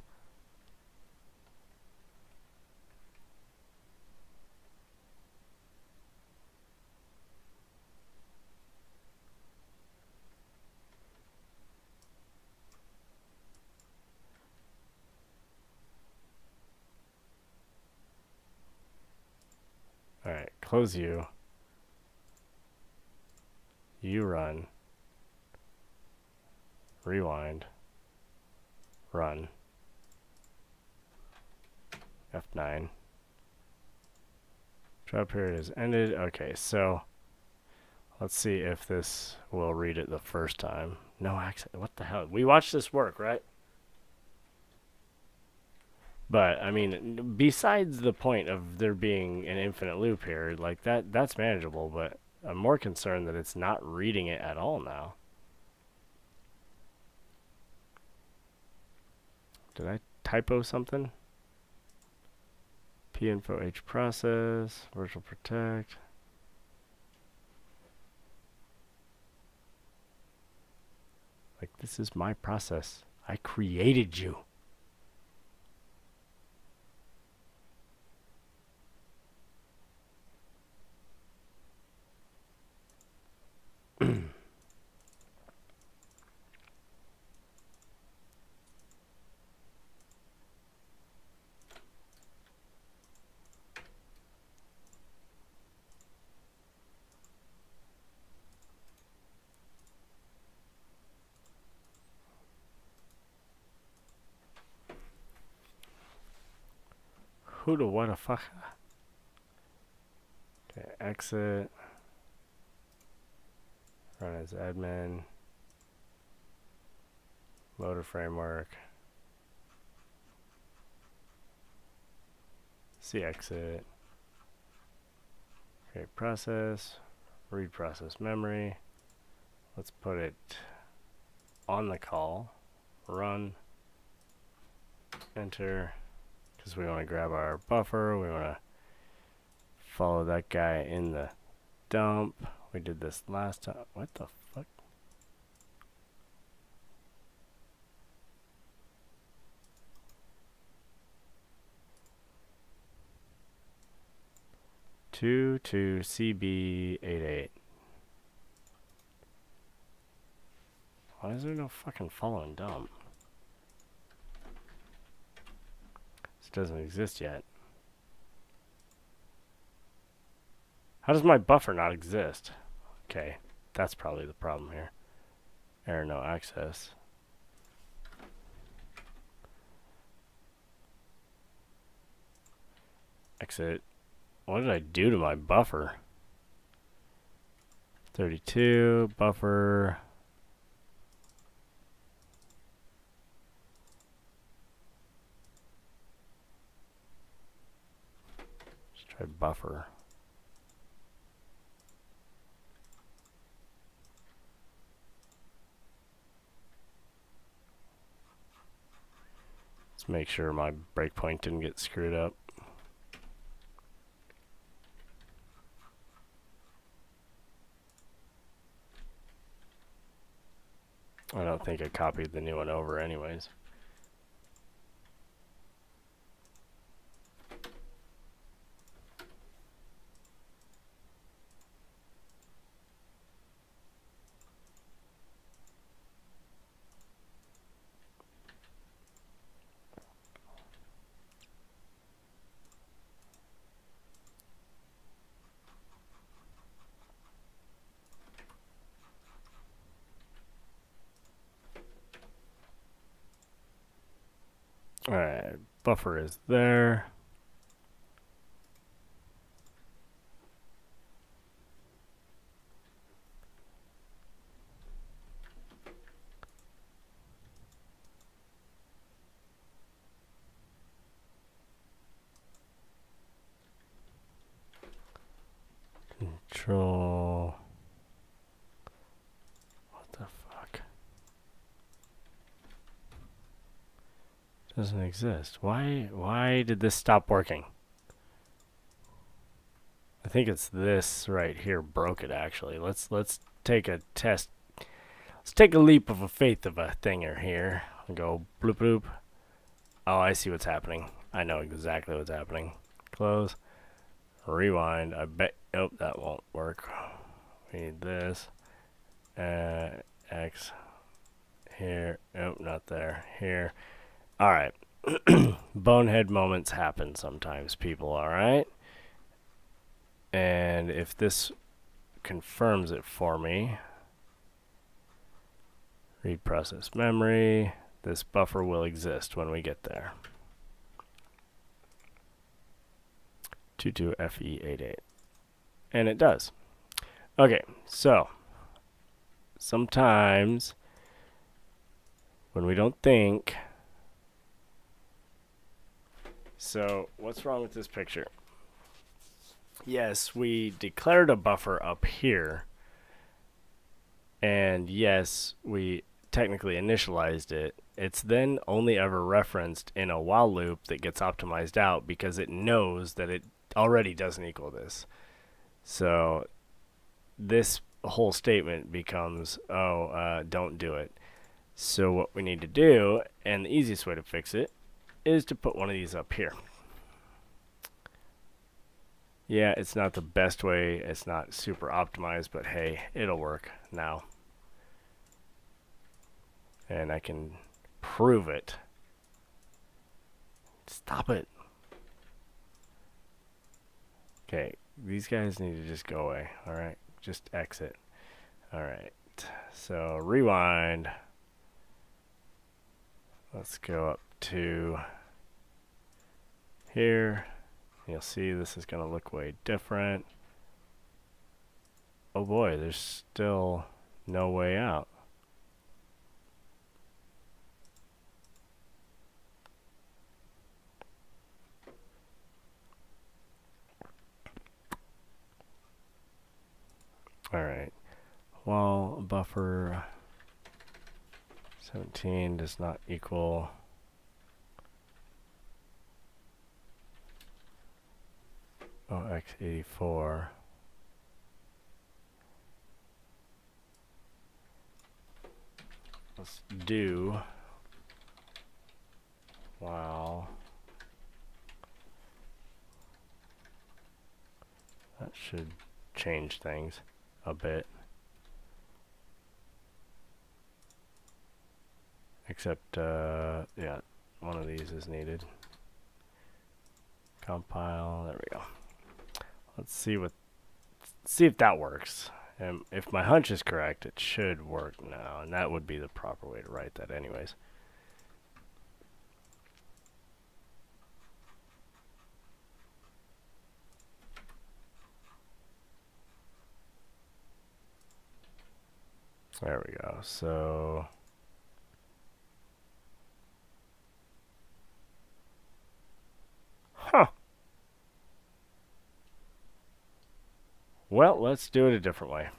Alright, close you. You run. Rewind. Run. F9. Drop period is ended. Okay, so let's see if this will read it the first time. No access. What the hell? We watched this work, right? But I mean, besides the point of there being an infinite loop here, like that's manageable, but I'm more concerned that it's not reading it at all now. Did I typo something? Pinfo H process, virtual protect. Like, this is my process. I created you. Who the what the fuck? Okay, exit. Run as admin. Loader framework. See exit. Create process. Read process memory. Let's put it on the call. Run. Enter. Because we want to grab our buffer. We want to follow that guy in the dump. We did this last time. What the fuck? Two CB88. Why is there no fucking follow and dump? This doesn't exist yet. How does my buffer not exist? Okay, that's probably the problem here. Error no access. Exit. What did I do to my buffer? 32, buffer. Let's try buffer. Let's make sure my breakpoint didn't get screwed up. I don't think I copied the new one over anyways. Alright, buffer is there. Control. What the fuck? Doesn't exist. Why did this stop working? I think it's this right here broke it actually. Let's take a test. Let's take a leap of a faith of a thinger here. I'll go bloop bloop. Oh, I see what's happening. I know exactly what's happening. Close. Rewind. I bet. Oh, that won't work. We need this. X. Here. Oh, not there. Here. Alright. Bonehead moments happen sometimes, people, alright? And if this confirms it for me, read process memory, this buffer will exist when we get there. 22FE88. And it does. Okay, so sometimes when we don't think. So what's wrong with this picture? Yes, we declared a buffer up here, and yes, we technically initialized it. It's then only ever referenced in a while loop that gets optimized out because it knows that it already doesn't equal this. So this whole statement becomes, don't do it. So what we need to do, and the easiest way to fix it, is to put one of these up here. Yeah, it's not the best way, it's not super optimized, but hey, it'll work now. And I can prove it. Stop it. Okay, these guys need to just go away, alright? Just exit. Alright, so rewind. Let's go up to here. You'll see this is going to look way different. Oh boy, there's still no way out. Alright, while buffer 17 does not equal OX84, let's do while that should change things a bit, except yeah, one of these is needed. Compile, there we go. Let's see if that works. And if my hunch is correct, it should work now, and that would be the proper way to write that anyways. There we go. So well, let's do it a different way.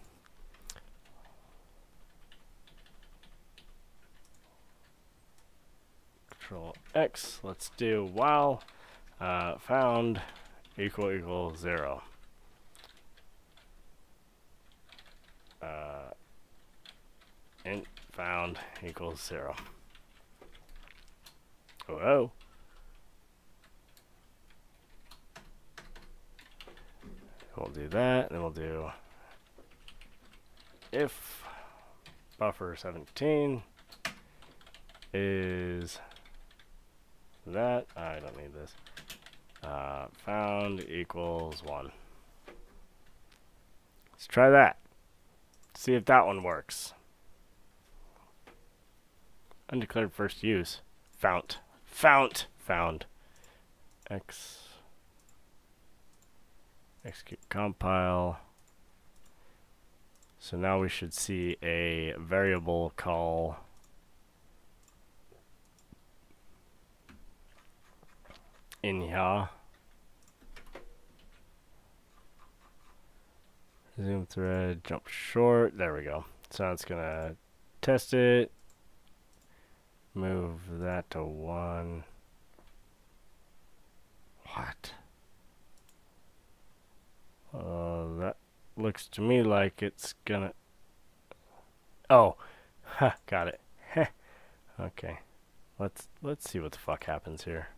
Control X. Let's do while found equal 0. Int found equals 0. Oh. We'll do that, and then we'll do if buffer 17 is that, I don't need this, found equals 1. Let's try that. See if that one works. Undeclared first use. Found. Execute compile. So now we should see a variable call in here. Zoom thread, jump short. There we go. So it's gonna test it. Move that to 1. What? That looks to me like it's gonna. Oh, ha, got it. Heh. Okay, let's see what the fuck happens here.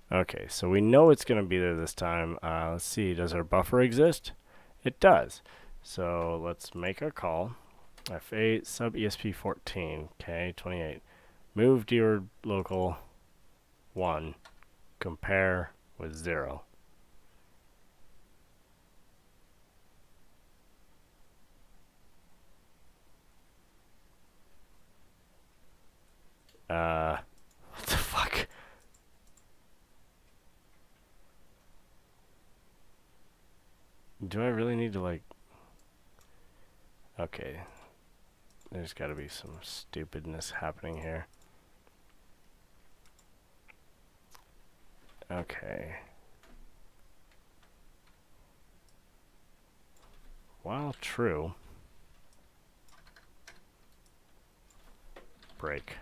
Okay, so we know it's gonna be there this time. Let's see, does our buffer exist? It does. So let's make our call. F8 sub ESP14, okay, 28. Move to your local 1. Compare with 0. What the fuck? Do I really need to, like... Okay. There's gotta be some stupidness happening here. Okay. While true... break.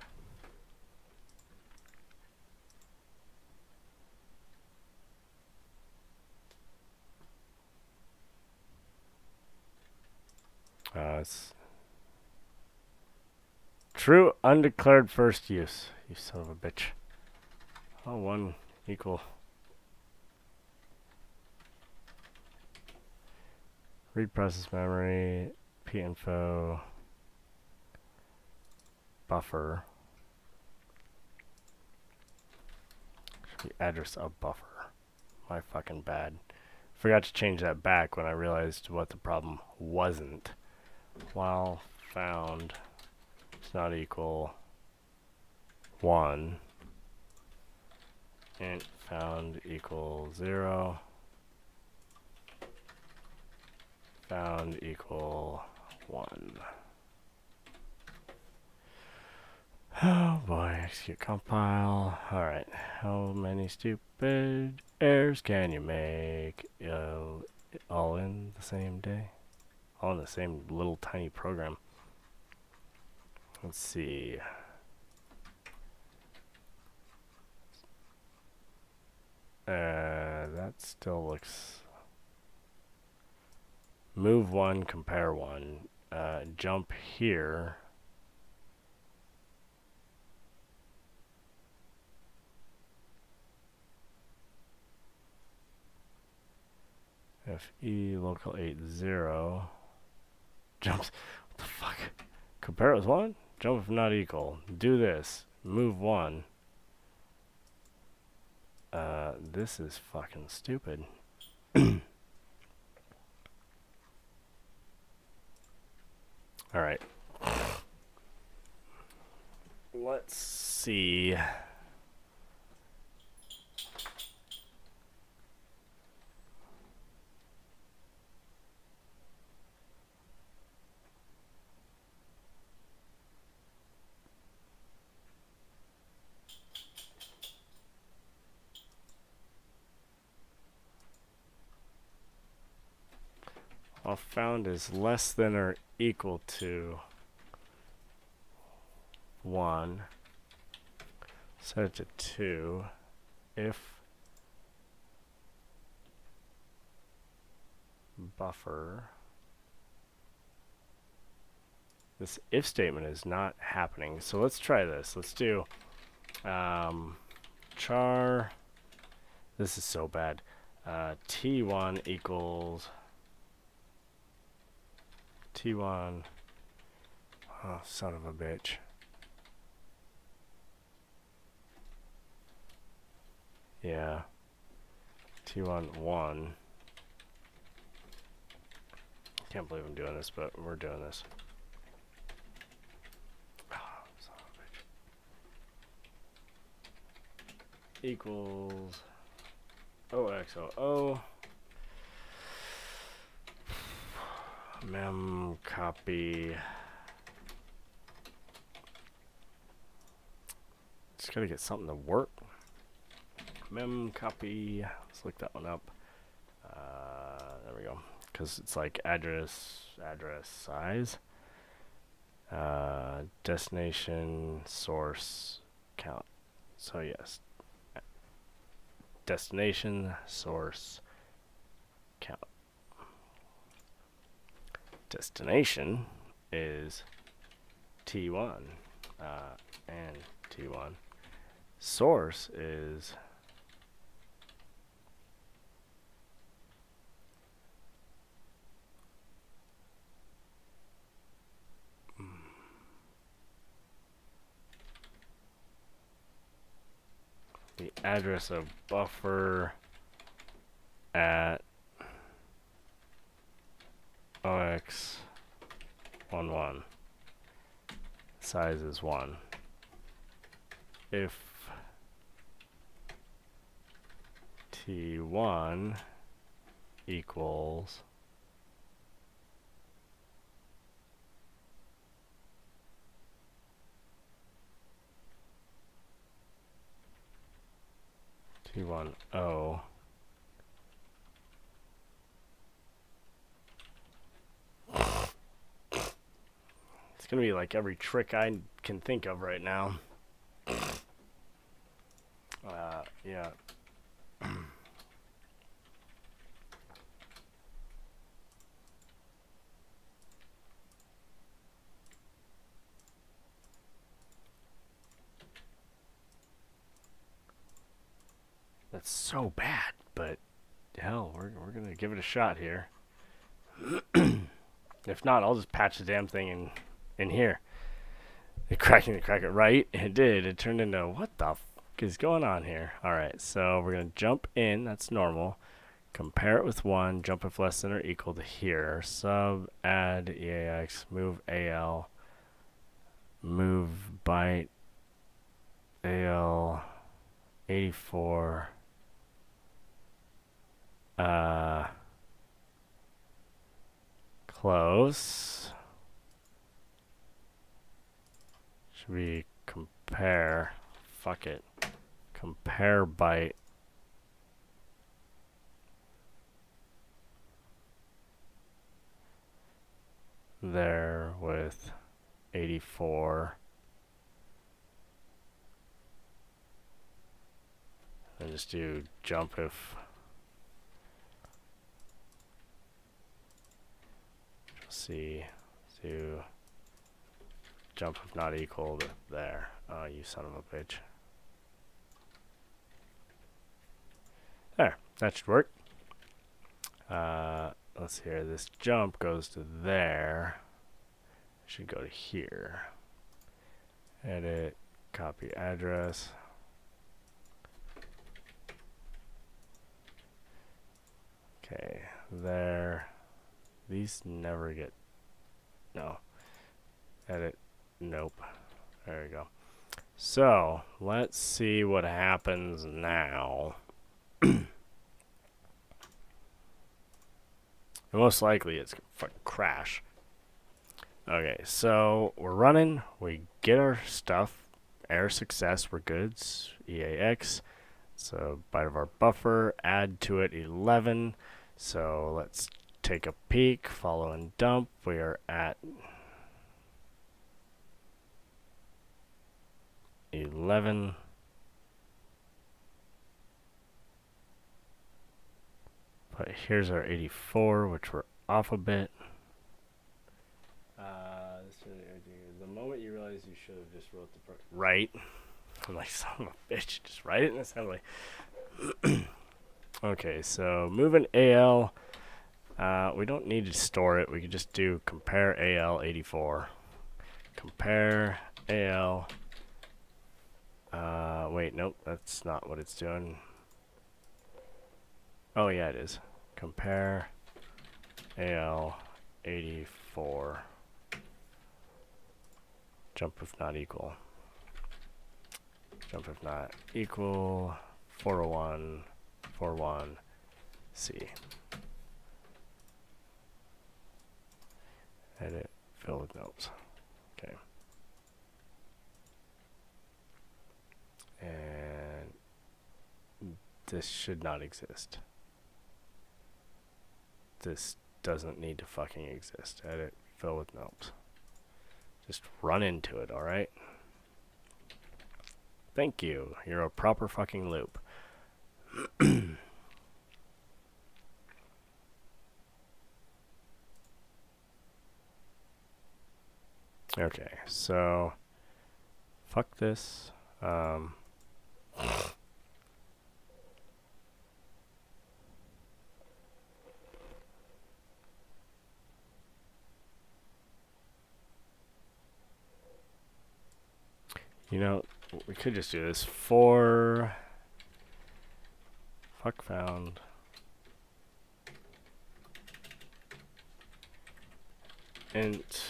It's true undeclared first use. You son of a bitch. Oh, 1 equal. Read process memory, pinfo, buffer. Should be address of buffer. My fucking bad. Forgot to change that back when I realized what the problem wasn't. While found is not equal 1 int found equals 0 found equal 1. Oh boy, execute compile. Alright, how many stupid errors can you make all in the same day? All in the same little tiny program. Let's see. That still looks... Move 1, compare 1. Jump here. FE local 80. Jumps. What the fuck? Compare with 1? Jump if not equal. Do this. Move 1. This is fucking stupid. Alright. Let's see. All found is less than or equal to 1. Set it to 2. If buffer. This if statement is not happening. So let's try this. Let's do char. This is so bad. T1 equals T1. Oh, son of a bitch. Yeah. T1 1. Can't believe I'm doing this, but we're doing this. Oh, son of a equals OXOO mem copy. Just gotta get something to work. Mem copy. Let's look that one up. There we go. Because it's like address size. Destination source count. So yes, destination source count. Destination is T1 and T1. Source is the address of buffer at OX11. Size is 1. If T1 equals T10. It's gonna be like every trick I can think of right now. Yeah. That's so bad, but hell, we're gonna give it a shot here. If not, I'll just patch the damn thing in here. It crack it right. It did. It turned into what the f is going on here? All right, so we're gonna jump in. That's normal. Compare it with 1. Jump if less than or equal to here. Sub add EAX. Move AL. Move byte AL 84. Close. Should we compare? Fuck it. Compare byte. There with 84. And just do jump if. See, do jump if not equal to there. Oh, you son of a bitch. There, that should work. Let's see here. This jump goes to there. It should go to here. Edit, copy address. Okay, there. These never get, no. Edit, nope. There we go. So, let's see what happens now. Most likely it's gonna fucking crash. Okay, so we're running. We get our stuff. Error success, we're good. EAX. So, byte of our buffer. Add to it 11. So, let's take a peek, follow and dump. We are at 11. But here's our 84, which we're off a bit. The moment you realize you should have just wrote the right. I'm like, son of a bitch, just write it in assembly. Okay, so moving AL. We don't need to store it. We can just do compare AL 84. Compare AL. Wait, nope, that's not what it's doing. Oh, yeah, it is. Compare AL 84. Jump if not equal. Jump if not equal. 401, 41, C. Edit, fill with notes. Okay. And this should not exist. This doesn't need to fucking exist. Edit, fill with notes. Just run into it, alright? Thank you. You're a proper fucking loop. Okay, so fuck this. You know, we could just do this for fuck found int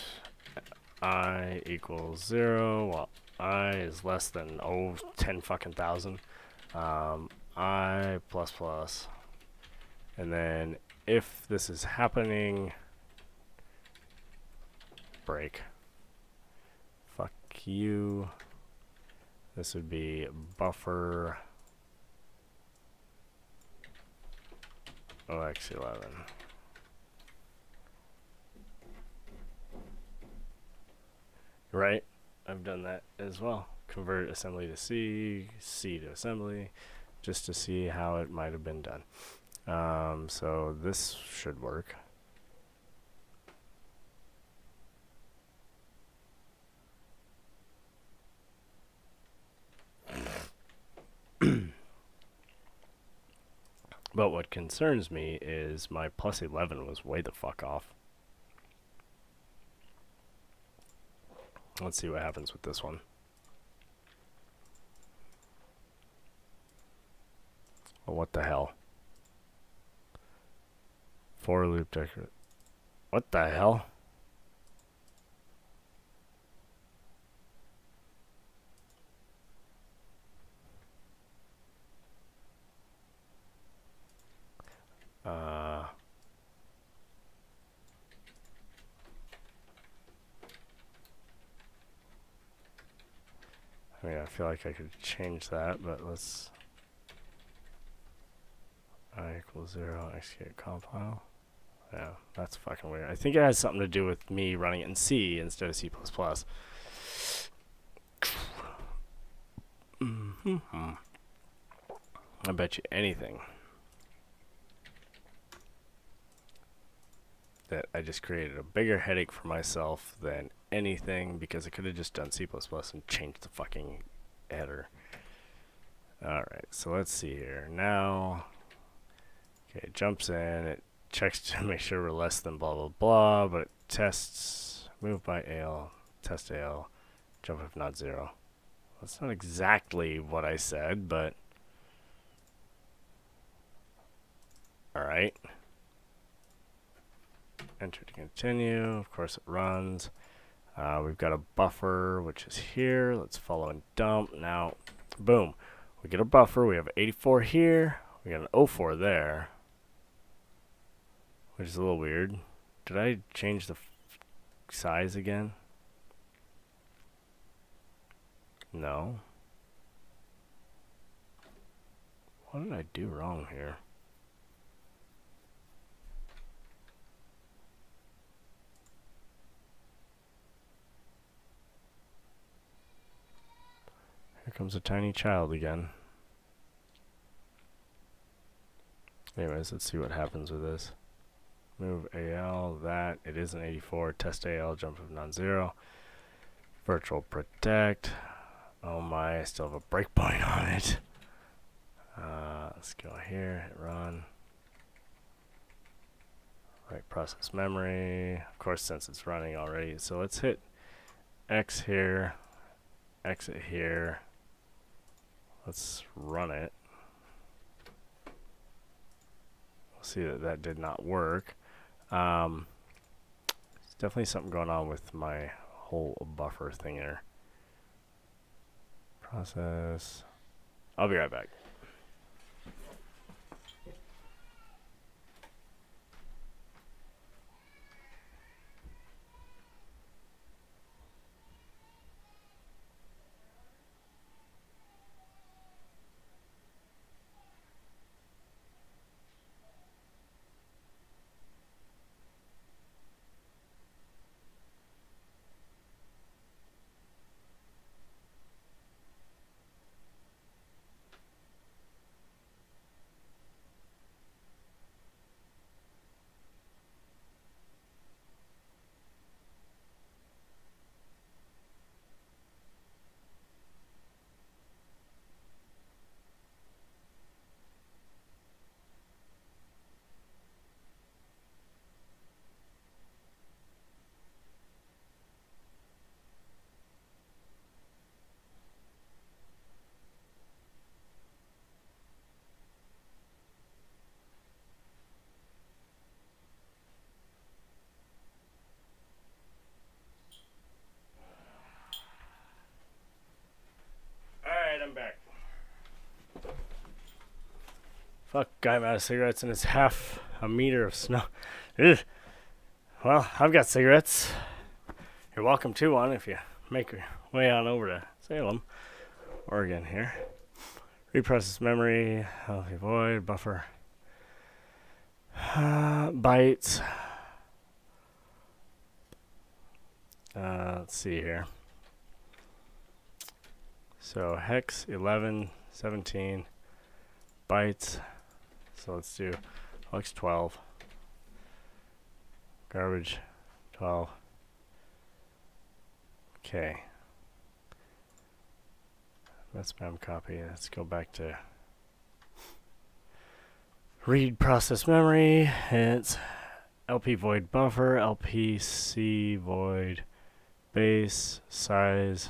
I equals 0 while I is less than 10 fucking thousand. I plus plus, and then if this is happening, break. Fuck you. This would be buffer OX11. Right, I've done that as well. Convert assembly to C, C to assembly, just to see how it might have been done. So this should work. But what concerns me is my plus 11 was way the fuck off. Let's see what happens with this one. Oh, what the hell? For loop decorator. What the hell? I mean, I feel like I could change that, but let's I equals 0, execute compile. Yeah, that's fucking weird. I think it has something to do with me running it in C instead of C++. I bet you anything that I just created a bigger headache for myself than anything, because I could have just done C++ and changed the fucking header. Alright, so let's see here. Now, okay, it jumps in, it checks to make sure we're less than blah blah blah, but it tests move by AL, test AL, jump if not 0. That's not exactly what I said, but alright. Enter to continue. Of course it runs. We've got a buffer which is here. Let's follow and dump. Now, boom. We get a buffer. We have 84 here. We got an 04 there, which is a little weird. Did I change the size again? No. What did I do wrong here? Here comes a tiny child again. Anyways, let's see what happens with this. Move AL, that. It is an 84. Test AL, jump of non-zero. Virtual protect. Oh my, I still have a breakpoint on it. Let's go here, hit run. Right, process memory. Of course, since it's running already. So let's hit X here, exit here. Let's run it. We'll see that that did not work. There's definitely something going on with my whole buffer thing here. Process. I'll be right back. Fuck, guy, I'm out of cigarettes and it's half a meter of snow. Ugh. Well, I've got cigarettes. You're welcome to one if you make your way on over to Salem, Oregon here. Reprocess memory, healthy void, buffer. Bytes. Let's see here. So hex 11, 17 bytes. So let's do hex 12. Garbage 12. Okay. That's spam copy. Let's go back to read process memory. It's LP void buffer, LPC void base, size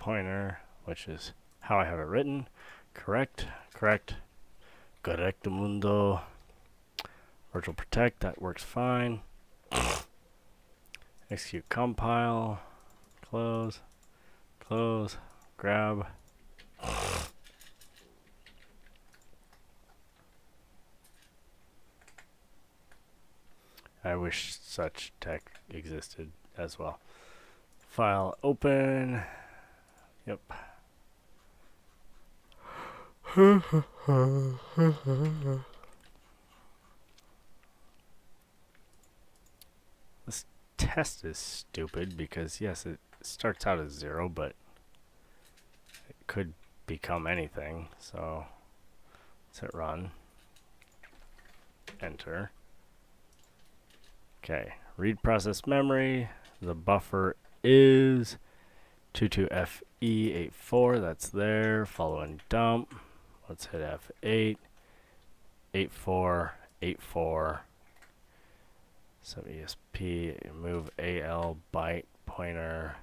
pointer, which is how I have it written. Correct. Correctamundo. Virtual protect, that works fine. Execute compile. Close. Grab. I wish such tech existed as well. File open. Yep. This test is stupid because yes, it starts out as 0, but it could become anything. So let's hit run. Enter. Okay, read process memory. The buffer is 22FE84. That's there. Follow and dump. Let's hit F8. 8484. Sub ESP. Move AL byte pointer.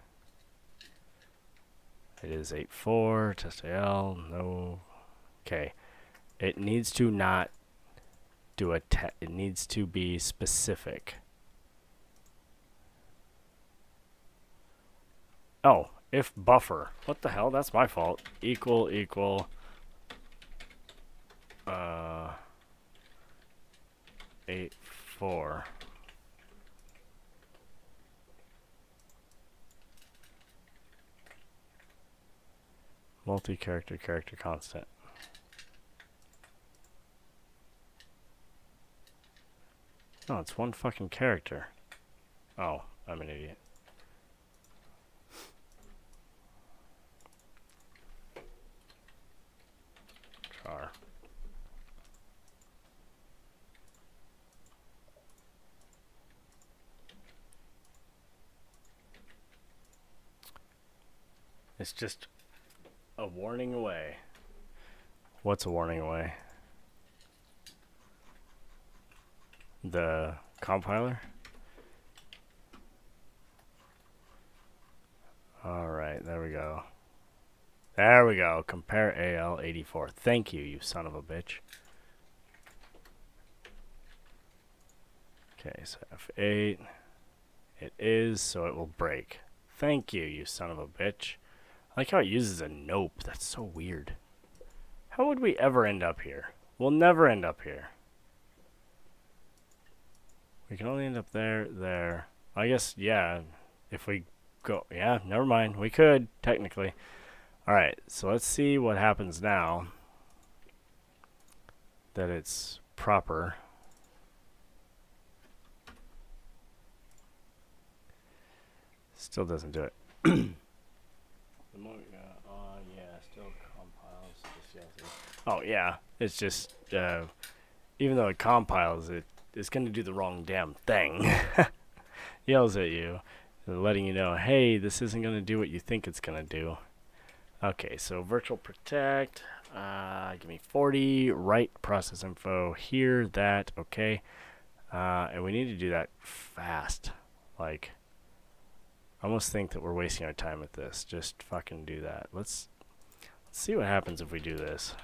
It is 84. Test AL. No. Okay. It needs to not do a test. It needs to be specific. Oh, if buffer. What the hell? That's my fault. Equal. 84. Multi-character constant. No, it's one fucking character. Oh, I'm an idiot. Char. It's just a warning away. What's a warning away? The compiler? Alright, there we go. There we go. Compare AL84. Thank you, you son of a bitch. Okay, so F8. It is, so it will break. Thank you, you son of a bitch. I like how it uses a nope. That's so weird. How would we ever end up here? We'll never end up here. We can only end up there. I guess, yeah, if we go, yeah, never mind. We could, technically. Alright, so let's see what happens now that it's proper. Still doesn't do it. Yeah, still compiles. Oh, yeah, it's just, even though it compiles, it's going to do the wrong damn thing. Yells at you, letting you know, hey, this isn't going to do what you think it's going to do. Okay, so virtual protect, give me 40, write process info here, that, okay. And we need to do that fast. Like, I almost think that we're wasting our time with this. Just fucking do that. Let's see what happens if we do this.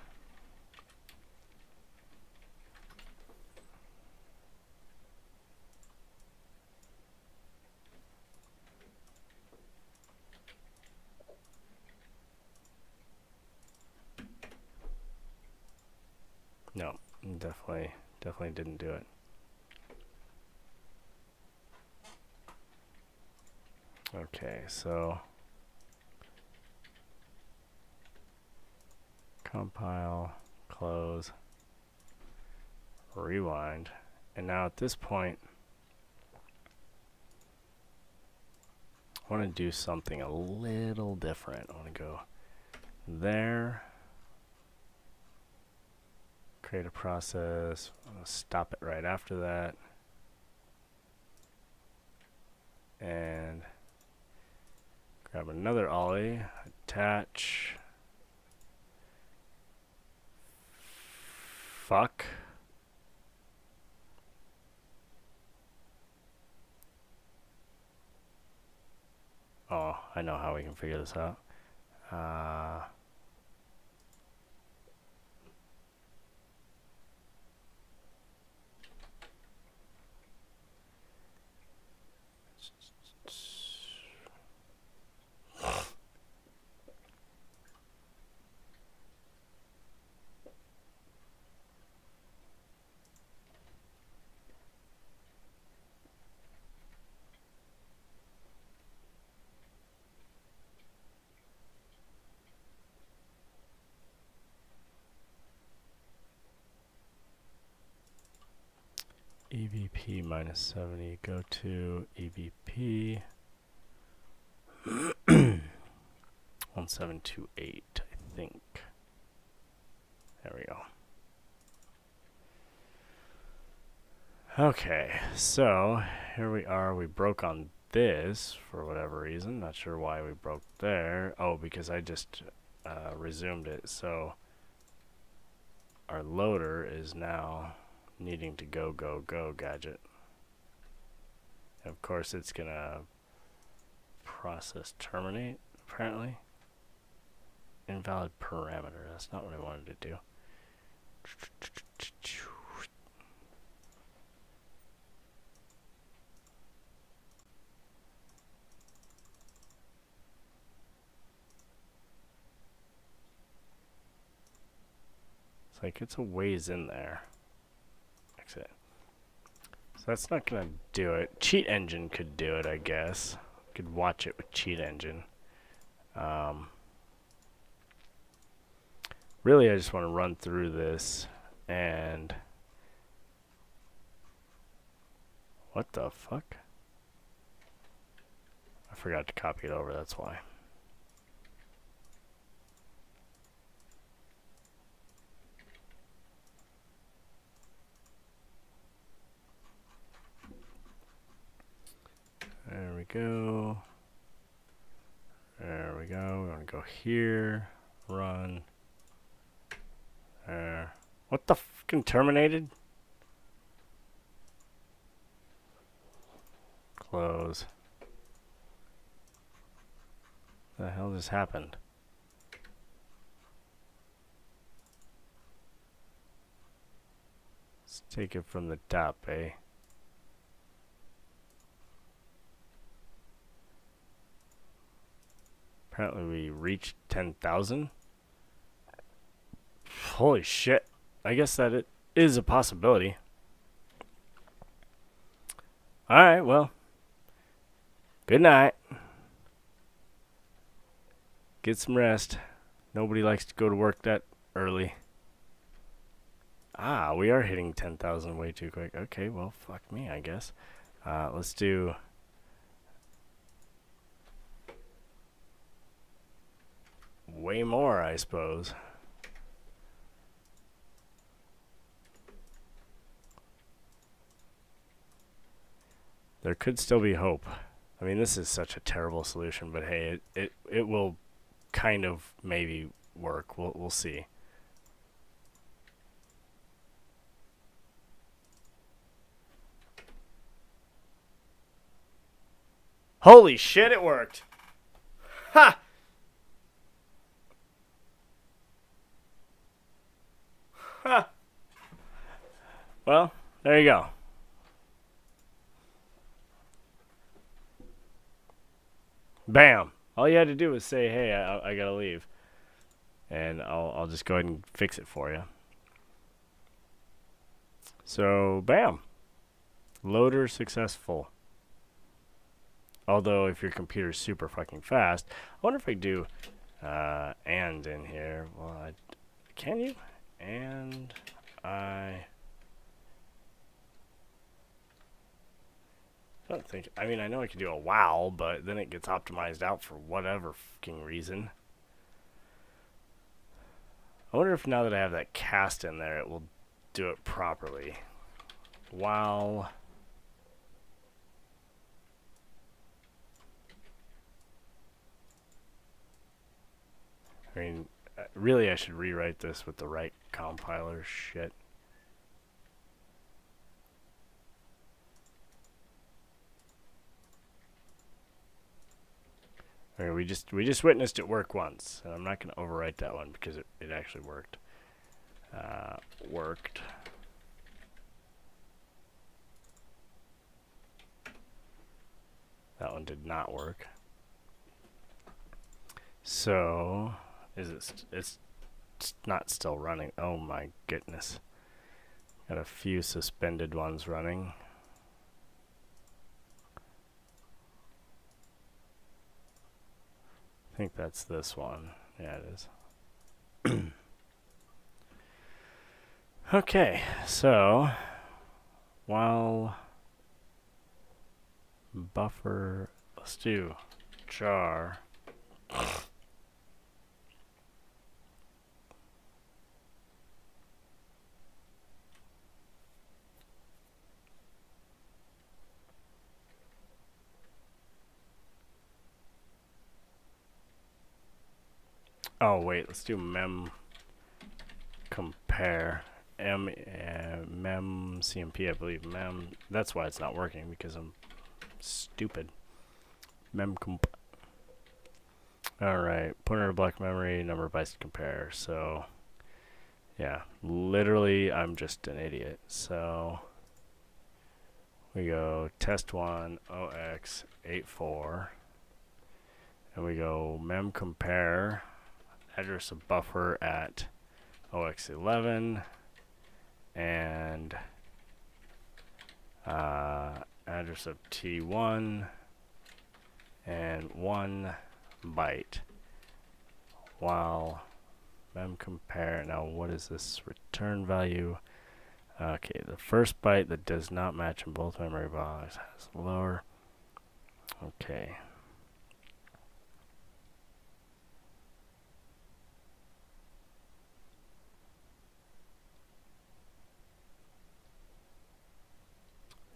No, definitely didn't do it. Okay, so compile, close, rewind, and now at this point I want to do something a little different. I want to go there, create a process, I'm going to stop it right after that, and grab another ollie, attach, fuck, oh, I know how we can figure this out. EVP minus 70, go to EVP 1728, I think. There we go. Okay, so here we are. We broke on this for whatever reason. Not sure why we broke there. Oh, because I just resumed it. So our loader is now needing to go gadget. And of course, it's gonna process terminate, apparently. Invalid parameter. That's not what I wanted to do. It's like it's a ways in there. Exit. So that's not gonna do it. Cheat Engine could do it, I guess. Could watch it with Cheat Engine. Really, I just want to run through this and what the fuck? I forgot to copy it over, that's why. There we go. There we go. We're gonna go here. Run. There. What the fucking terminated? Close. The hell just happened? Let's take it from the top, eh? Apparently we reached 10,000. Holy shit. I guess that it is a possibility. Alright, well. Good night. Get some rest. Nobody likes to go to work that early. Ah, we are hitting 10,000 way too quick. Okay, well, fuck me, I guess. Let's do... way more, I suppose. There could still be hope. I mean, this is such a terrible solution, but hey, it will kind of maybe work. We'll see. Holy shit, it worked. Ha! Ha! Well, there you go. Bam! All you had to do was say, hey, I gotta leave. And I'll just go ahead and fix it for you. So, bam. Loader successful. Although, if your computer's super fucking fast, I wonder if I do and in here. Well, can you? And I don't think. I mean, I know I can do a while, but then it gets optimized out for whatever fucking reason. I wonder if now that I have that cast in there, it will do it properly. While. I mean, really, I should rewrite this with the right compiler. Shit. I mean, we just witnessed it work once, and I'm not going to overwrite that one because it actually worked. Worked. That one did not work. So, it's not still running. Oh my goodness. Got a few suspended ones running. I think that's this one. Yeah, it is. Okay, so while buffer, let's do jar. Oh wait, let's do mem compare mem cmp. I believe mem. That's why it's not working, because I'm stupid. Mem comp. All right, pointer to block memory, number of bytes to compare. So yeah, literally, I'm just an idiot. So we go test1 ox84, and we go mem compare address of buffer at ox11 and address of t1 and 1 byte, while mem compare. Now what is this return value? Okay, the first byte that does not match in both memory blocks has lower. Okay.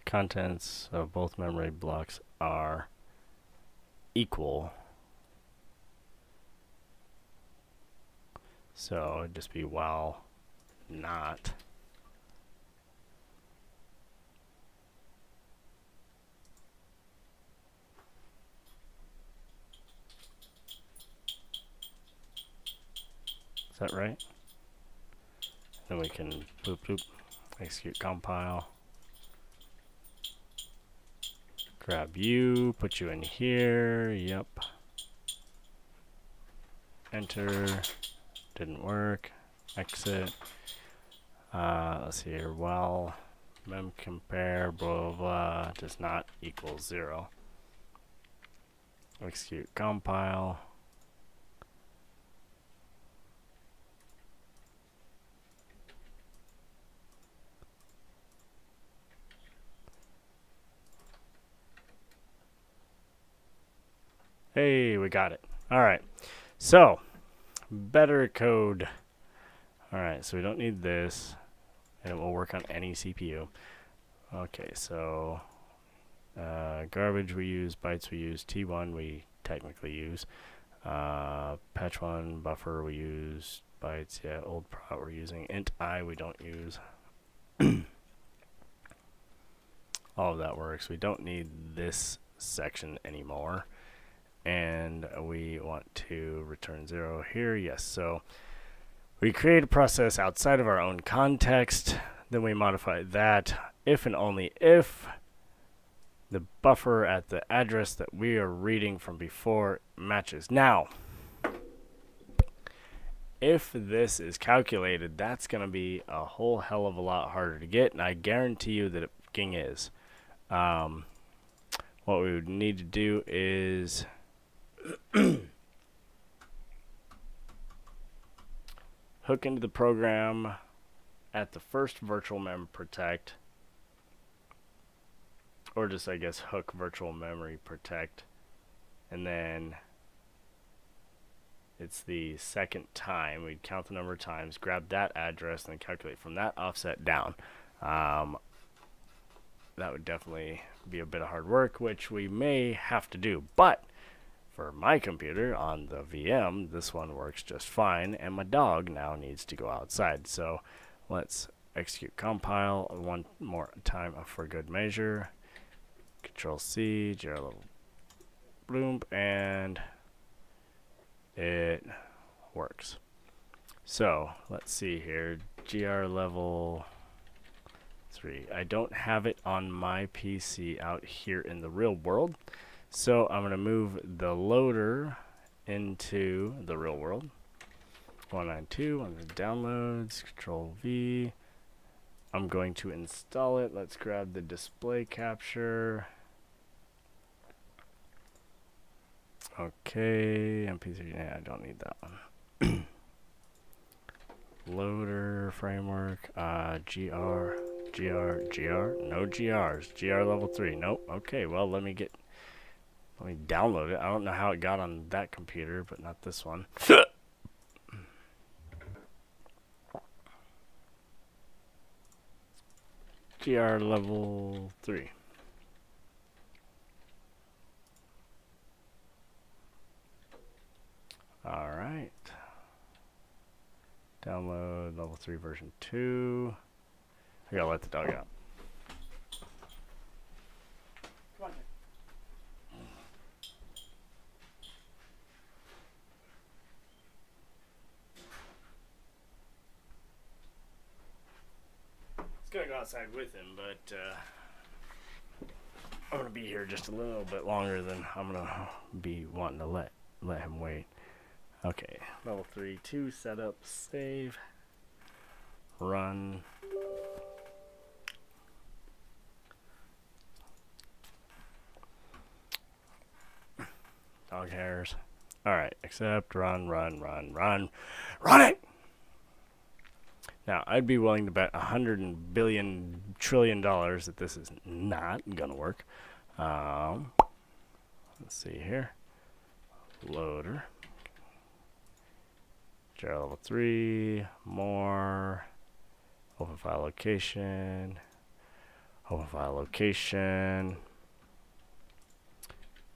Contents of both memory blocks are equal. So it'd just be while not. Is that right? Then we can boop boop, execute compile. Grab you, put you in here, yep. Enter, didn't work, exit. Let's see here, while mem compare, blah, blah, blah, does not equal 0. Execute compile. Hey, we got it. All right. So, better code. All right, so we don't need this, and it will work on any CPU. Okay, so garbage we use, bytes we use, T1 we technically use, patch 1 buffer we use, bytes, yeah, old prot we're using, int I we don't use. All of that works. We don't need this section anymore. And we want to return 0 here. Yes, so we create a process outside of our own context, then we modify that if and only if the buffer at the address that we are reading from before matches. Now, if this is calculated, that's going to be a whole hell of a lot harder to get, and I guarantee you that it fucking is. What we would need to do is hook into the program at the first virtual mem protect, or just, I guess, hook virtual memory protect, and then it's the second time. We'd count the number of times, grab that address, and then calculate from that offset down. That would definitely be a bit of hard work, which we may have to do. But for my computer on the VM, this one works just fine, and my dog now needs to go outside. So let's execute compile one more time for good measure. Control C, GRLevel3, and it works. So let's see here, GRLevel3. I don't have it on my PC out here in the real world, so I'm going to move the loader into the real world. 192 on the downloads, Control V. I'm going to install it. Let's grab the display capture. Okay, MP3, yeah, I don't need that one. Loader framework, no GRs, GRLevel3, nope. Okay, well, let me download it. I don't know how it got on that computer, but not this one. GRLevel3. All right. Download level 3 version 2. I gotta let the dog out. Come on. I was gonna go outside with him, but I'm gonna be here just a little bit longer than I'm gonna be wanting to let him wait. Okay, level 3, 2, setup, save, run. Dog hairs. Alright, accept, run it! Now, I'd be willing to bet $100 billion trillion that this is not gonna work. Let's see here. Loader. GRLevel3, more, open file location,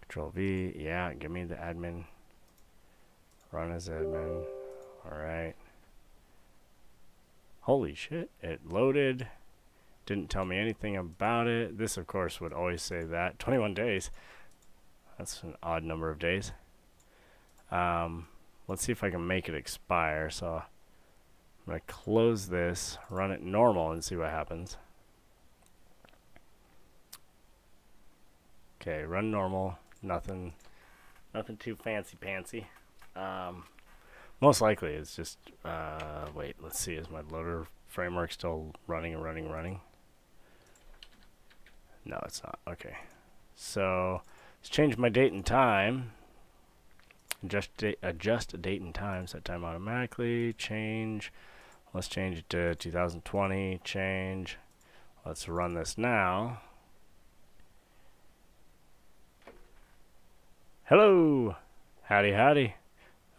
Control V, yeah, give me the admin, run as admin, alright. Holy shit, it loaded, didn't tell me anything about it. This, of course, would always say that. 21 days, that's an odd number of days. Let's see if I can make it expire. So I'm going to close this, run it normal, and see what happens. Okay, run normal. Nothing too fancy-pantsy. Most likely it's just, wait, let's see, is my loader framework still running? No, it's not. Okay. So let's change my date and time. Adjust date and time, set time automatically, change. Let's change it to 2020, change. Let's run this now. Hello! Howdy.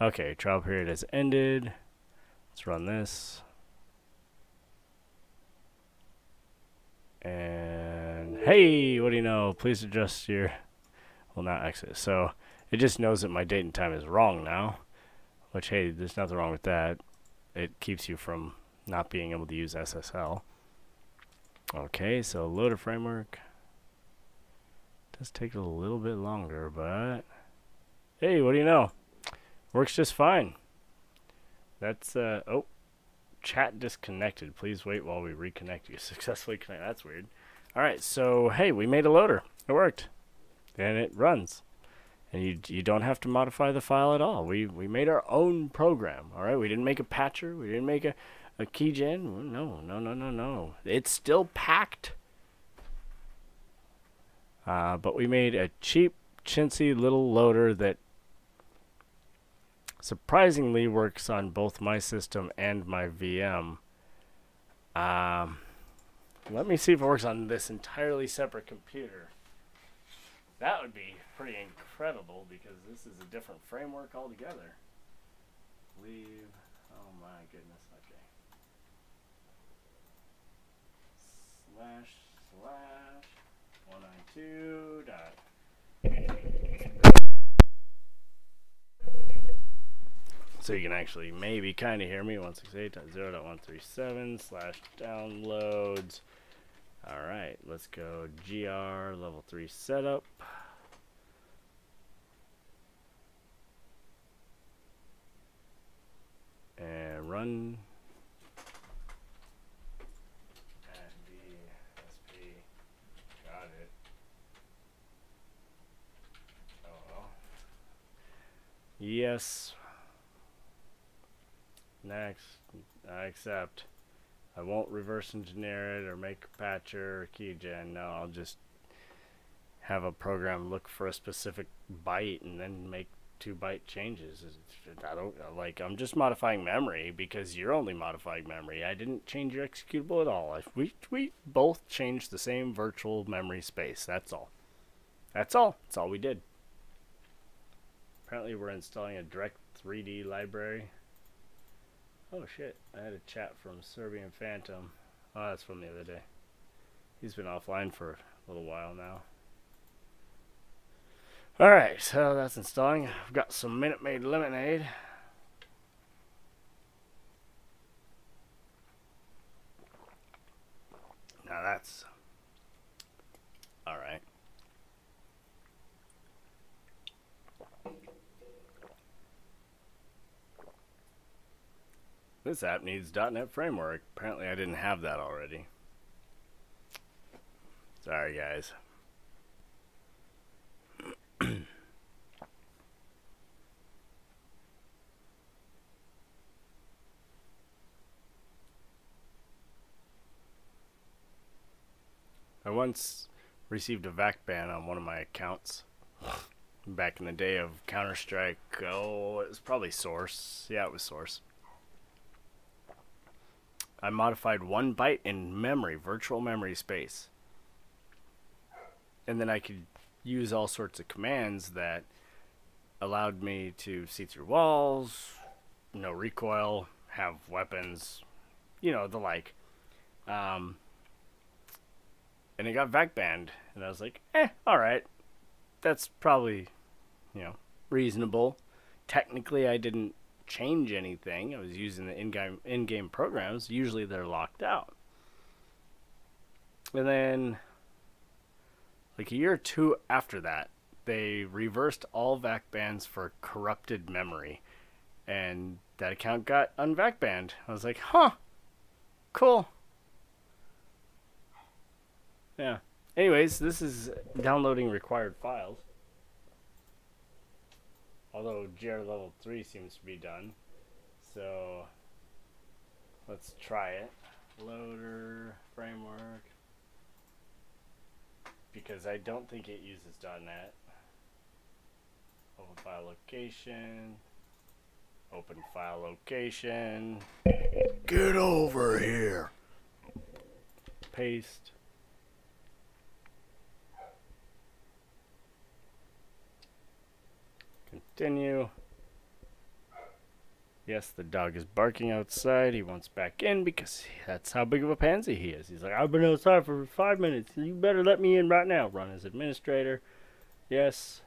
Okay, trial period has ended. Let's run this. And hey, what do you know? Please adjust your, will not exit. So it just knows that my date and time is wrong now, which, hey, there's nothing wrong with that. It keeps you from not being able to use SSL. Okay, so loader framework. Does take a little bit longer, but hey, what do you know? Works just fine. That's, oh, chat disconnected. Please wait while we reconnect. You successfully connect. That's weird. All right, so hey, we made a loader. It worked. And it runs. And you don't have to modify the file at all. We made our own program, all right? We didn't make a patcher. We didn't make a keygen. No. It's still packed. But we made a cheap, chintzy little loader that surprisingly works on both my system and my VM. Let me see if it works on this entirely separate computer. That would be pretty incredible because this is a different framework altogether. Leave. Oh my goodness. Okay. //192. So you can actually maybe kind of hear me. 168.0.137/downloads. All right, let's go GRLevel3 setup. And run. SP. Got it. Oh. Yes. Next. I accept. I won't reverse engineer it or make a patcher or keygen. No, I'll just have a program look for a specific byte and then make 2-byte changes. I'm just modifying memory because you're only modifying memory. I didn't change your executable at all. We both changed the same virtual memory space. That's all. That's all we did. Apparently we're installing a direct 3D library. Oh shit, I had a chat from Serbian Phantom. Oh, that's from the other day. He's been offline for a little while now. Alright, so that's installing. I've got some Minute Maid lemonade. Now that's alright. This app needs .NET Framework. Apparently I didn't have that already. Sorry guys. I once received a VAC ban on one of my accounts back in the day of Counter-Strike. Oh, it was probably Source. Yeah, it was Source. I modified 1 byte in memory, virtual memory space. And then I could use all sorts of commands that allowed me to see through walls, no recoil, have weapons, you know, the like. And it got VAC banned, and I was like, alright. That's probably, you know, reasonable. Technically, I didn't change anything. I was using the in-game programs. Usually they're locked out. And then, like a year or two after that, they reversed all VAC bans for corrupted memory. And that account got un-VAC banned. I was like, huh, cool. Yeah. Anyways, this is downloading required files. Although GRLevel3 seems to be done. So let's try it. Loader framework. Because I don't think it uses .NET. Open file location. Open file location. Get over here. Paste. Continue. Yes, the dog is barking outside. He wants back in because that's how big of a pansy he is. He's like, I've been outside for 5 minutes. You better let me in right now. Run as administrator. Yes.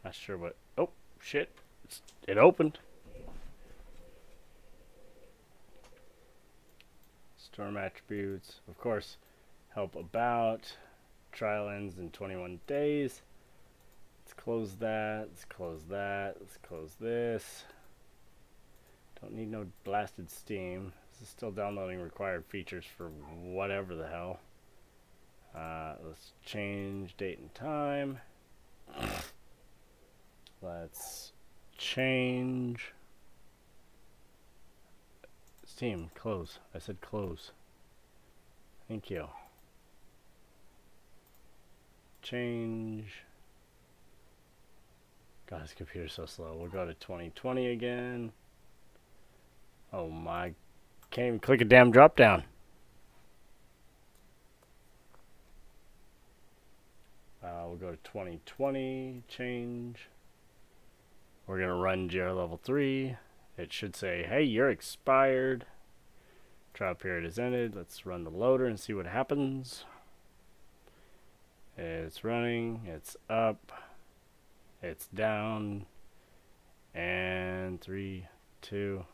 Not sure what. Oh, shit. It opened. Storm attributes, of course, help about. Trial ends in 21 days. Let's close that. Let's close that. Let's close this. Don't need no blasted Steam. This is still downloading required features for whatever the hell. Let's change date and time. Let's change Steam. Close. I said close. Thank you. Change. God, this computer's so slow. We'll go to 2020 again. Oh my. Can't even click a damn drop down. We'll go to 2020. Change. We're going to run GRLevel3. It should say, hey, you're expired. Trial period is ended. Let's run the loader and see what happens. It's running. It's up. It's down. And 3, 2,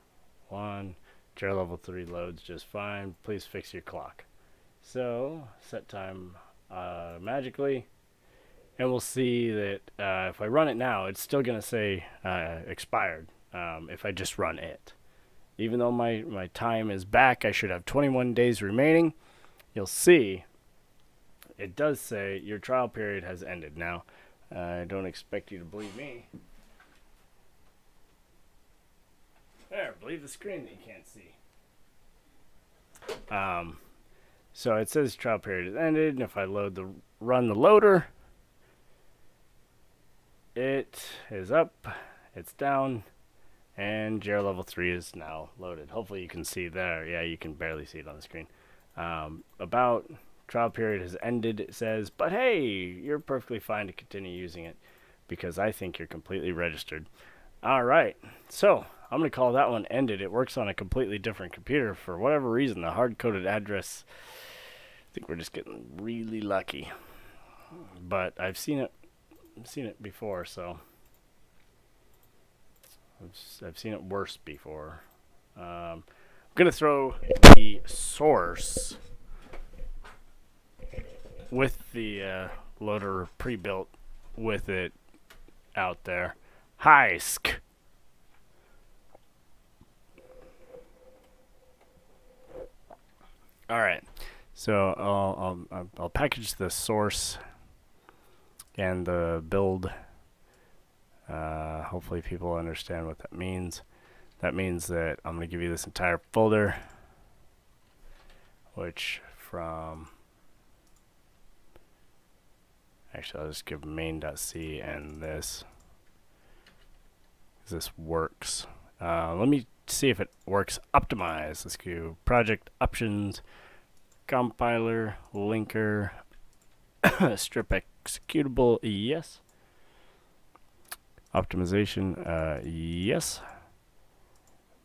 1. GRLevel3 loads just fine. Please fix your clock. So, set time magically. And we'll see that if I run it now, it's still going to say expired if I just run it. Even though my time is back, I should have 21 days remaining. You'll see it does say your trial period has ended. Now, I don't expect you to believe me. There, believe the screen that you can't see. So it says trial period is ended, and if I run the loader, it is up, it's down, and GRLevel3 is now loaded. Hopefully you can see there. Yeah, you can barely see it on the screen. About trial period has ended, it says, but hey, you're perfectly fine to continue using it because I think you're completely registered. Alright, so I'm going to call that one ended. It works on a completely different computer. For whatever reason, the hard-coded address, I think we're just getting really lucky. But I've seen it before, so I've seen it worse before. I'm going to throw the source with the loader pre-built with it out there. Heisk. Alright, so I'll package the source and the build. Hopefully people understand what that means. That means that I'm going to give you this entire folder, which from, actually I'll just give main.c and this works. Let me see if it works. Optimize. Let's go project options, compiler, linker, strip executable, yes. Optimization, yes.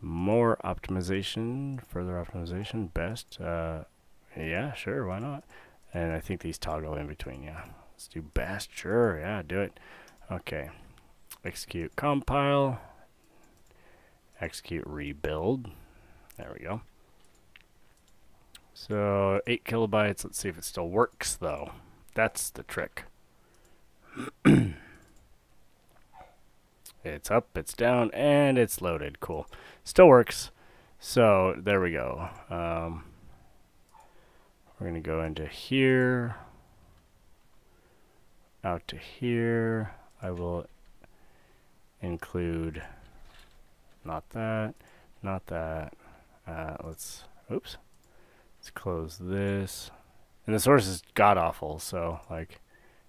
More optimization, further optimization, best. Yeah, sure, why not? And I think these toggle in between, yeah. Let's do best, sure, yeah, do it. Okay. Execute compile. Execute rebuild. There we go. So 8 kilobytes. Let's see if it still works though. That's the trick. It's up, it's down, and it's loaded. Cool. Still works. So there we go. We're going to go into here. Out to here. I will include not that, not that. Let's close this. And the source is god awful, so like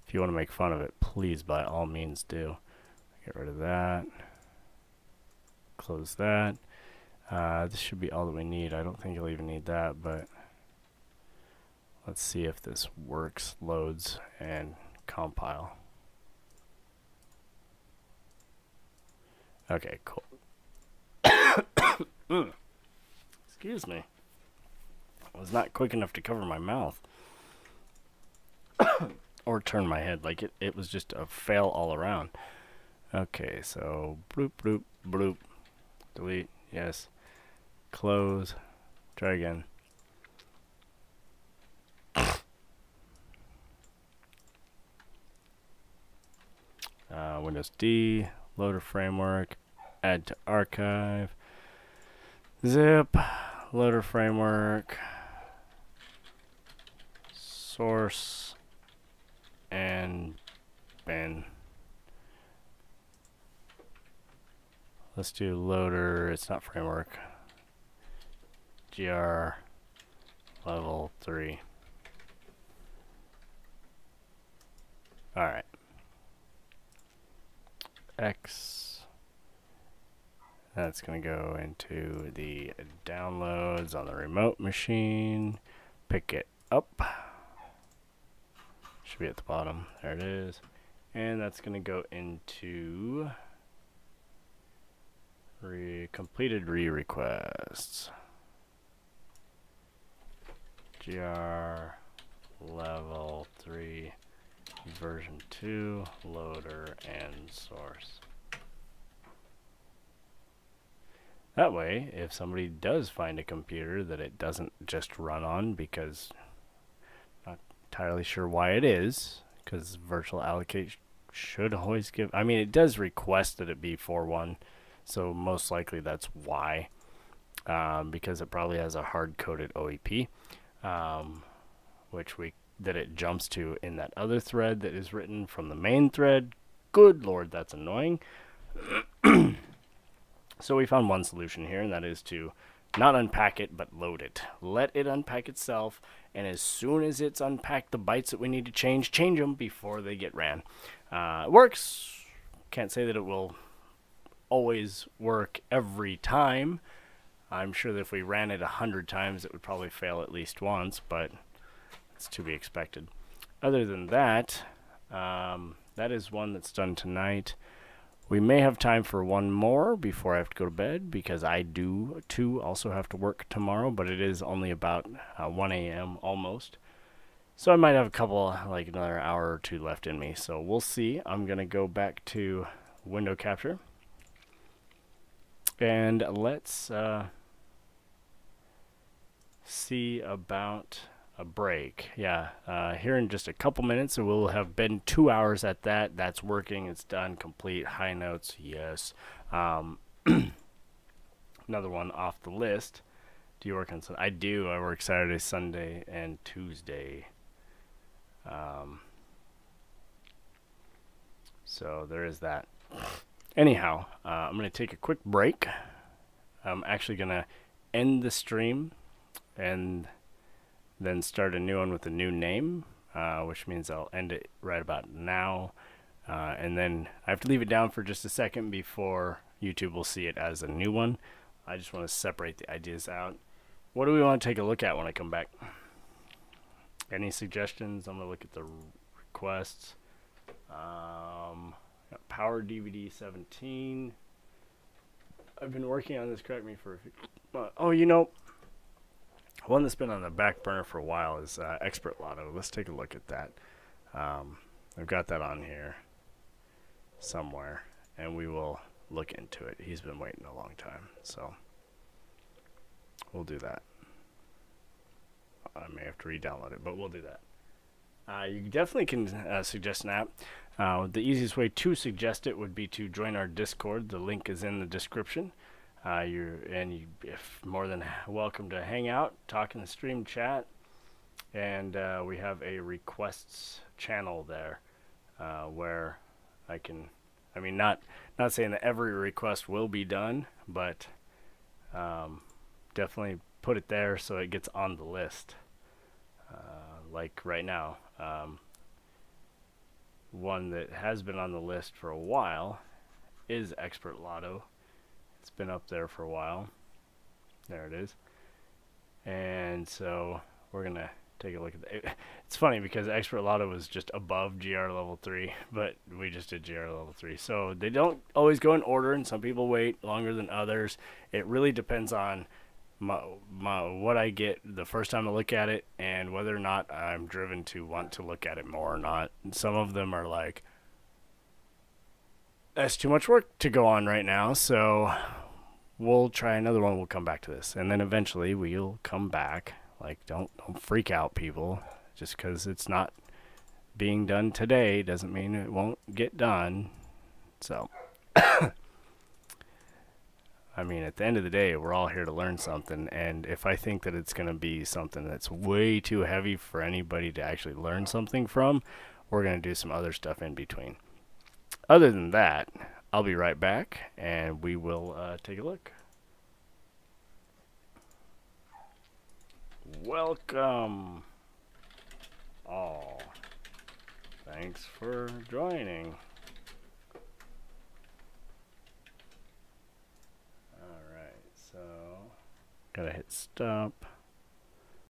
if you want to make fun of it, please by all means do. Get rid of that. Close that. This should be all that we need. I don't think you'll even need that, but let's see if this works, loads, and compile. Okay, cool. Excuse me. I was not quick enough to cover my mouth. Or turn my head. Like it was just a fail all around. Okay, so bloop, bloop, bloop. Delete, yes. Close. Try again. Windows D, loader framework, add to archive. Zip, loader framework, source, and bin. Let's do loader, it's not framework. GRLevel3. Alright. X. That's going to go into the downloads on the remote machine. Pick it up. Should be at the bottom. There it is. And that's going to go into completed requests. GRLevel3 version 2 loader and source. That way, if somebody does find a computer that it doesn't just run on, because not entirely sure why it is, because virtual allocate should always give, I mean, it does request that it be 4.1, so most likely that's why, because it probably has a hard-coded OEP, which that it jumps to in that other thread that is written from the main thread. Good Lord, that's annoying. So we found one solution here, and that is to not unpack it, but load it. Let it unpack itself, and as soon as it's unpacked the bytes that we need to change them before they get ran. It works. Can't say that it will always work every time. I'm sure that if we ran it 100 times, it would probably fail at least once, but it's to be expected. Other than that, that is one that's done tonight. We may have time for one more before I have to go to bed, because I do too also have to work tomorrow, but it is only about 1 a.m. almost. So I might have a couple, like another hour or two left in me. So we'll see. I'm going to go back to window capture. And let's see about a break. Yeah, here in just a couple minutes, so we'll have been 2 hours at that. That's working. It's done. Complete. High notes. Yes. Another one off the list. Do you work on Sunday? I do. I work Saturday, Sunday, and Tuesday. So there is that. Anyhow, I'm going to take a quick break. I'm actually going to end the stream and then start a new one with a new name, which means I'll end it right about now. And then I have to leave it down for just a second before YouTube will see it as a new one. I just want to separate the ideas out. What do we want to take a look at when I come back? Any suggestions? I'm going to look at the requests. Power DVD 17. I've been working on this, correct me for a few, oh, you know, one that's been on the back burner for a while is Expert Lotto. Let's take a look at that. I've got that on here somewhere, and we will look into it. He's been waiting a long time, so we'll do that. I may have to re-download it, but we'll do that. You definitely can suggest an app. The easiest way to suggest it would be to join our Discord. The link is in the description. You're more than welcome to hang out, talk in the stream chat, and we have a requests channel there where I can, I mean, not saying that every request will be done, but definitely put it there so it gets on the list. Like right now, one that has been on the list for a while is Expert Lotto. It's been up there for a while. There it is. And so we're going to take a look at that. It's funny because Expert Lotto was just above GRLevel3, but we just did GRLevel3. So they don't always go in order, and some people wait longer than others. It really depends on what I get the first time I look at it and whether or not I'm driven to want to look at it more or not. And some of them are like, that's too much work to go on right now, so we'll try another one. We'll come back to this, and then eventually we'll come back. Like, don't freak out, people. Just because it's not being done today doesn't mean it won't get done. So I mean, at the end of the day, we're all here to learn something, and if I think that it's going to be something that's way too heavy for anybody to actually learn something from, we're going to do some other stuff in between. Other than that, I'll be right back, and we will take a look. Welcome all. Thanks for joining. Alright, so gotta hit stop.